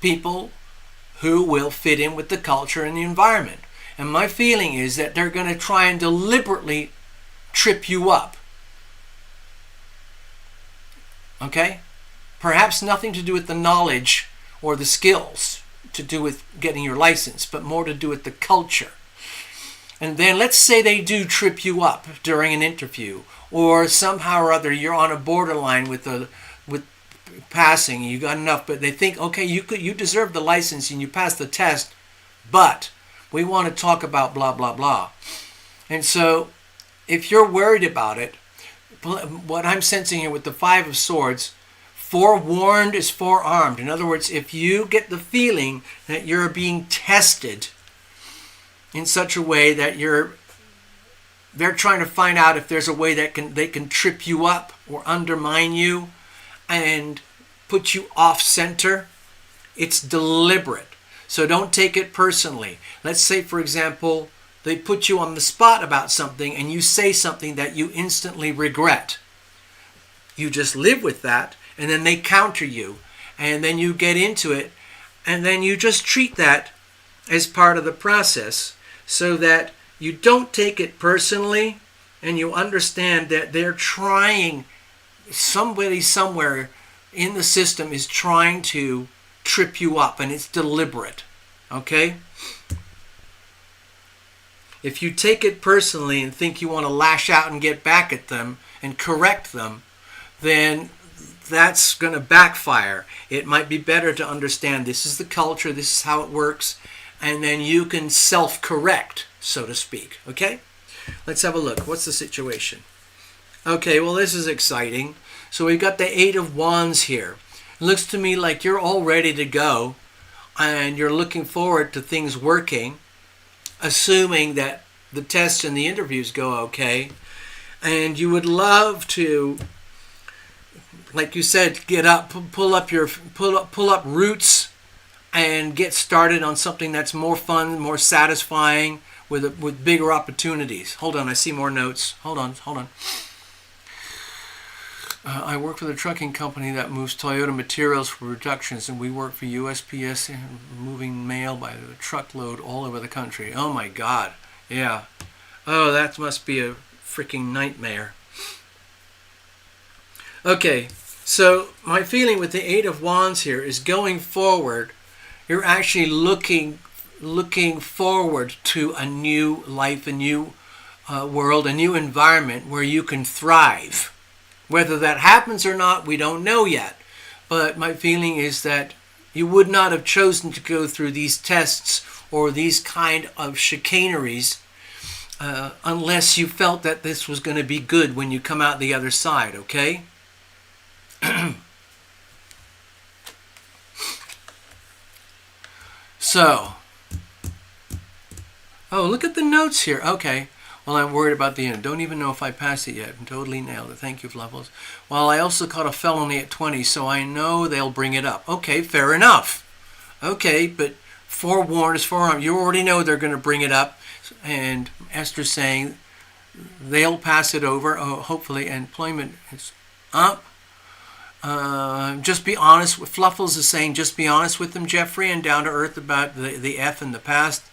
A: people who will fit in with the culture and the environment. And my feeling is that they're going to try and deliberately trip you up. Okay? Perhaps nothing to do with the knowledge or the skills to do with getting your license, but more to do with the culture. And then let's say they do trip you up during an interview, or somehow or other you're on a borderline with passing, you got enough, but they think, okay, you deserve the license and you passed the test, but we want to talk about blah, blah, blah. And so if you're worried about it, what I'm sensing here with the Five of Swords, forewarned is forearmed. In other words, if you get the feeling that you're being tested in such a way that they're trying to find out if there's a way that they can trip you up or undermine you and put you off center, it's deliberate. So don't take it personally. Let's say, for example, they put you on the spot about something and you say something that you instantly regret. You just live with that, and then they counter you, and then you get into it, and then you just treat that as part of the process so that you don't take it personally, and you understand that they're trying, somebody somewhere in the system is trying to trip you up, and it's deliberate. Okay? If you take it personally and think you want to lash out and get back at them and correct them, then that's going to backfire. It might be better to understand this is the culture, this is how it works, and then you can self-correct, so to speak. Okay? Let's have a look. What's the situation? Okay, well, this is exciting. So we've got the Eight of Wands here. It looks to me like you're all ready to go, and you're looking forward to things working, assuming that the tests and the interviews go okay, and you would love to, like you said, get up, pull up roots, and get started on something that's more fun, more satisfying, with bigger opportunities. Hold on, I see more notes. Hold on. I work for the trucking company that moves Toyota materials for reductions, and we work for USPS, moving mail by the truckload all over the country. Oh my God, yeah. Oh, that must be a freaking nightmare. Okay. So my feeling with the Eight of Wands here is going forward, you're actually looking forward to a new life, a new world, a new environment where you can thrive. Whether that happens or not, we don't know yet. But my feeling is that you would not have chosen to go through these tests or these kind of chicaneries unless you felt that this was going to be good when you come out the other side, okay? So, oh, look at the notes here. Okay. Well, I'm worried about the end. Don't even know if I passed it yet. Totally nailed it. Thank you, Fluffles. Well, I also caught a felony at 20, so I know they'll bring it up. Okay, fair enough. Okay, but forewarned is forearmed. You already know they're going to bring it up. And Esther's saying they'll pass it over. Oh, hopefully, employment is up. Just be honest. Fluffles is saying just be honest with them, Jeffrey, and down to earth about the F in the past.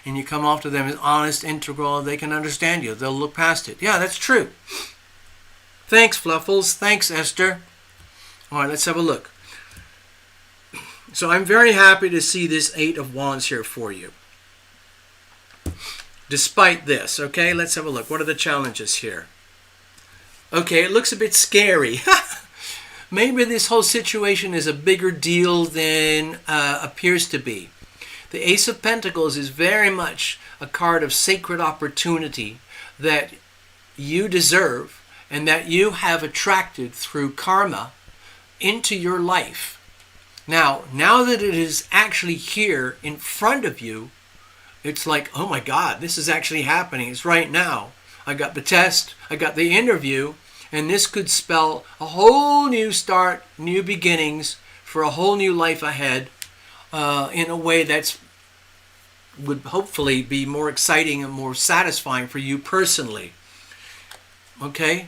A: And you come off to them as honest, integral, they can understand you. They'll look past it. Yeah, that's true. Thanks, Fluffles. Thanks, Esther. All right, let's have a look. So I'm very happy to see this Eight of Wands here for you. Despite this, okay, let's have a look. What are the challenges here? Okay, it looks a bit scary. Maybe this whole situation is a bigger deal than appears to be. The Ace of Pentacles is very much a card of sacred opportunity that you deserve and that you have attracted through karma into your life. Now that it is actually here in front of you, it's like, oh my God, this is actually happening. It's right now. I got the test, I got the interview, and this could spell a whole new start, new beginnings for a whole new life ahead in a way that's would hopefully be more exciting and more satisfying for you personally. Okay?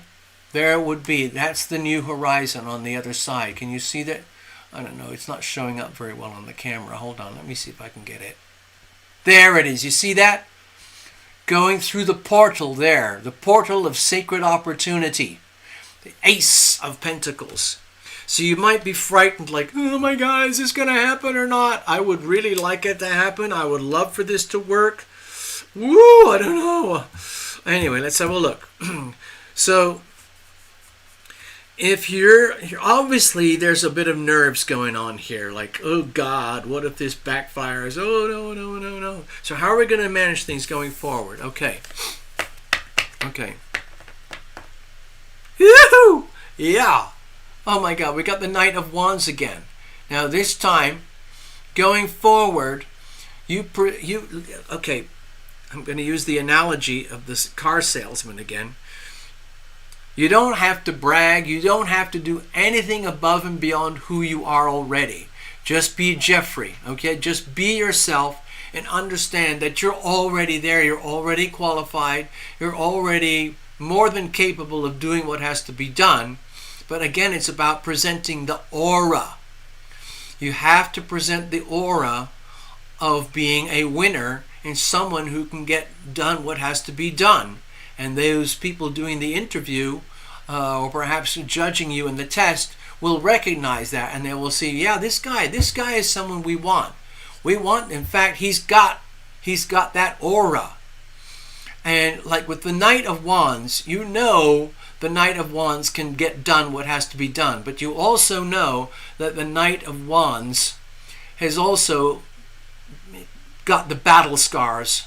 A: There would be. That's the new horizon on the other side. Can you see that? I don't know. It's not showing up very well on the camera. Hold on. Let me see if I can get it. There it is. You see that? Going through the portal there. The portal of sacred opportunity. The Ace of Pentacles. So you might be frightened like, oh my God, is this going to happen or not? I would really like it to happen. I would love for this to work. Woo, I don't know. Anyway, let's have a look. So if you're obviously there's a bit of nerves going on here. Like, oh God, what if this backfires? Oh, no. So how are we going to manage things going forward? Okay. Yoo-hoo! Yeah. Oh my God, we got the Knight of Wands again. Now this time, going forward, okay, I'm going to use the analogy of this car salesman again. You don't have to brag. You don't have to do anything above and beyond who you are already. Just be Jeffrey, okay? Just be yourself and understand that you're already there. You're already qualified. You're already more than capable of doing what has to be done. But again, it's about presenting the aura. You have to present the aura of being a winner and someone who can get done what has to be done. And those people doing the interview or perhaps judging you in the test will recognize that, and they will see, yeah, this guy is someone we want. In fact, he's got that aura. And like with the Knight of Wands, you know the Knight of Wands can get done what has to be done, but you also know that the Knight of Wands has also got the battle scars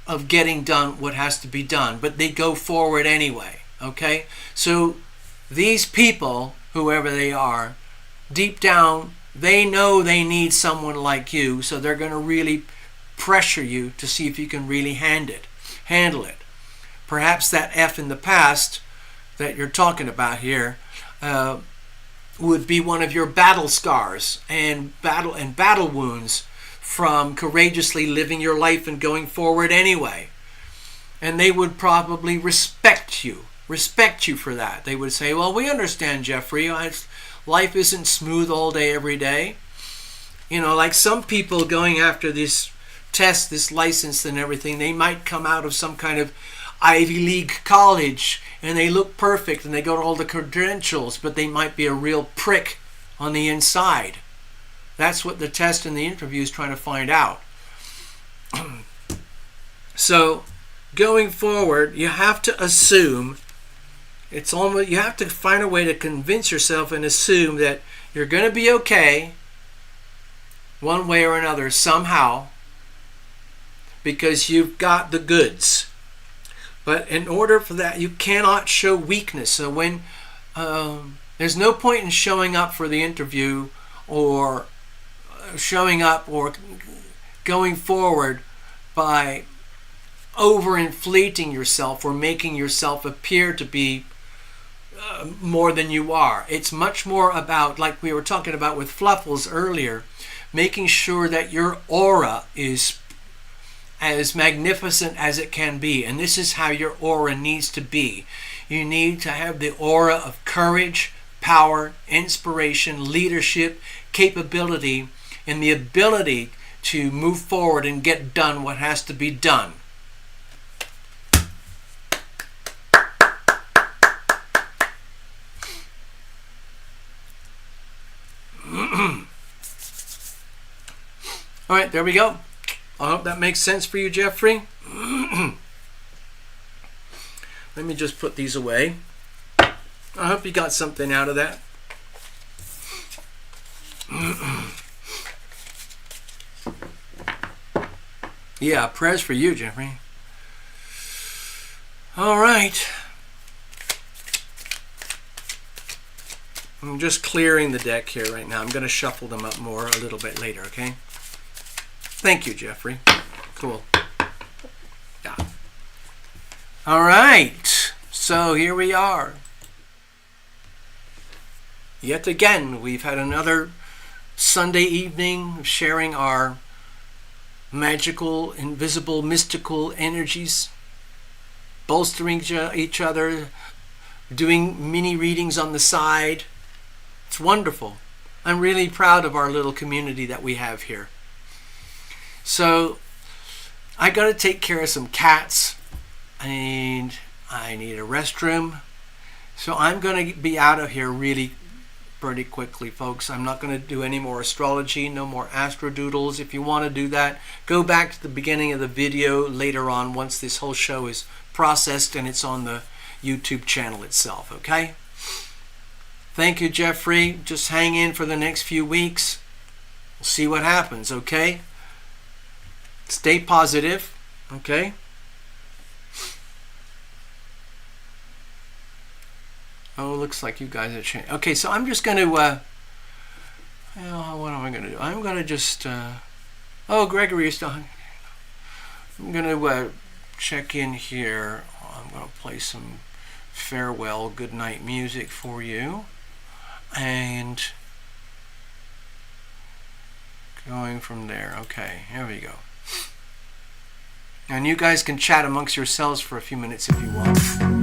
A: of getting done what has to be done, but they go forward anyway, okay? So these people, whoever they are, deep down, they know they need someone like you, so they're going to really pressure you to see if you can really handle it. Perhaps that F in the past that you're talking about here would be one of your battle scars and battle wounds from courageously living your life and going forward anyway. And they would probably respect you for that. They would say, well, we understand, Jeffrey. Life isn't smooth all day, every day. You know, like some people going after this test, this license and everything, they might come out of some kind of Ivy League college and they look perfect and they got all the credentials, but they might be a real prick on the inside. That's what the test and the interview is trying to find out. So going forward, you have to assume, you have to find a way to convince yourself and assume that you're going to be okay one way or another somehow, because you've got the goods. But in order for that, you cannot show weakness. So when there's no point in showing up for the interview or showing up or going forward by overinflating yourself or making yourself appear to be more than you are. It's much more about, like we were talking about with Fluffles earlier, making sure that your aura is as magnificent as it can be. And this is how your aura needs to be. You need to have the aura of courage, power, inspiration, leadership, capability, and the ability to move forward and get done what has to be done. All right, there we go. I hope that makes sense for you, Jeffrey. Let me just put these away. I hope you got something out of that. Yeah, prayers for you, Jeffrey. All right. I'm just clearing the deck here right now. I'm going to shuffle them up more a little bit later, okay? Thank you, Jeffrey. Cool. Yeah. All right. So here we are. Yet again, we've had another Sunday evening sharing our magical, invisible, mystical energies, bolstering each other, doing mini readings on the side. It's wonderful. I'm really proud of our little community that we have here. So I got to take care of some cats and I need a restroom. So I'm going to be out of here really pretty quickly, folks. I'm not going to do any more astrology, no more astrodoodles. If you want to do that, go back to the beginning of the video later on once this whole show is processed and it's on the YouTube channel itself, okay? Thank you, Jeffrey. Just hang in for the next few weeks. We'll see what happens, okay? Stay positive, okay? Oh, looks like you guys are changing. Okay, so I'm just going to, what am I going to do? I'm going to just, oh, Gregory is still, I'm going to check in here. I'm going to play some farewell, good night music for you. And Going from there. Okay, here we go. And you guys can chat amongst yourselves for a few minutes if you want.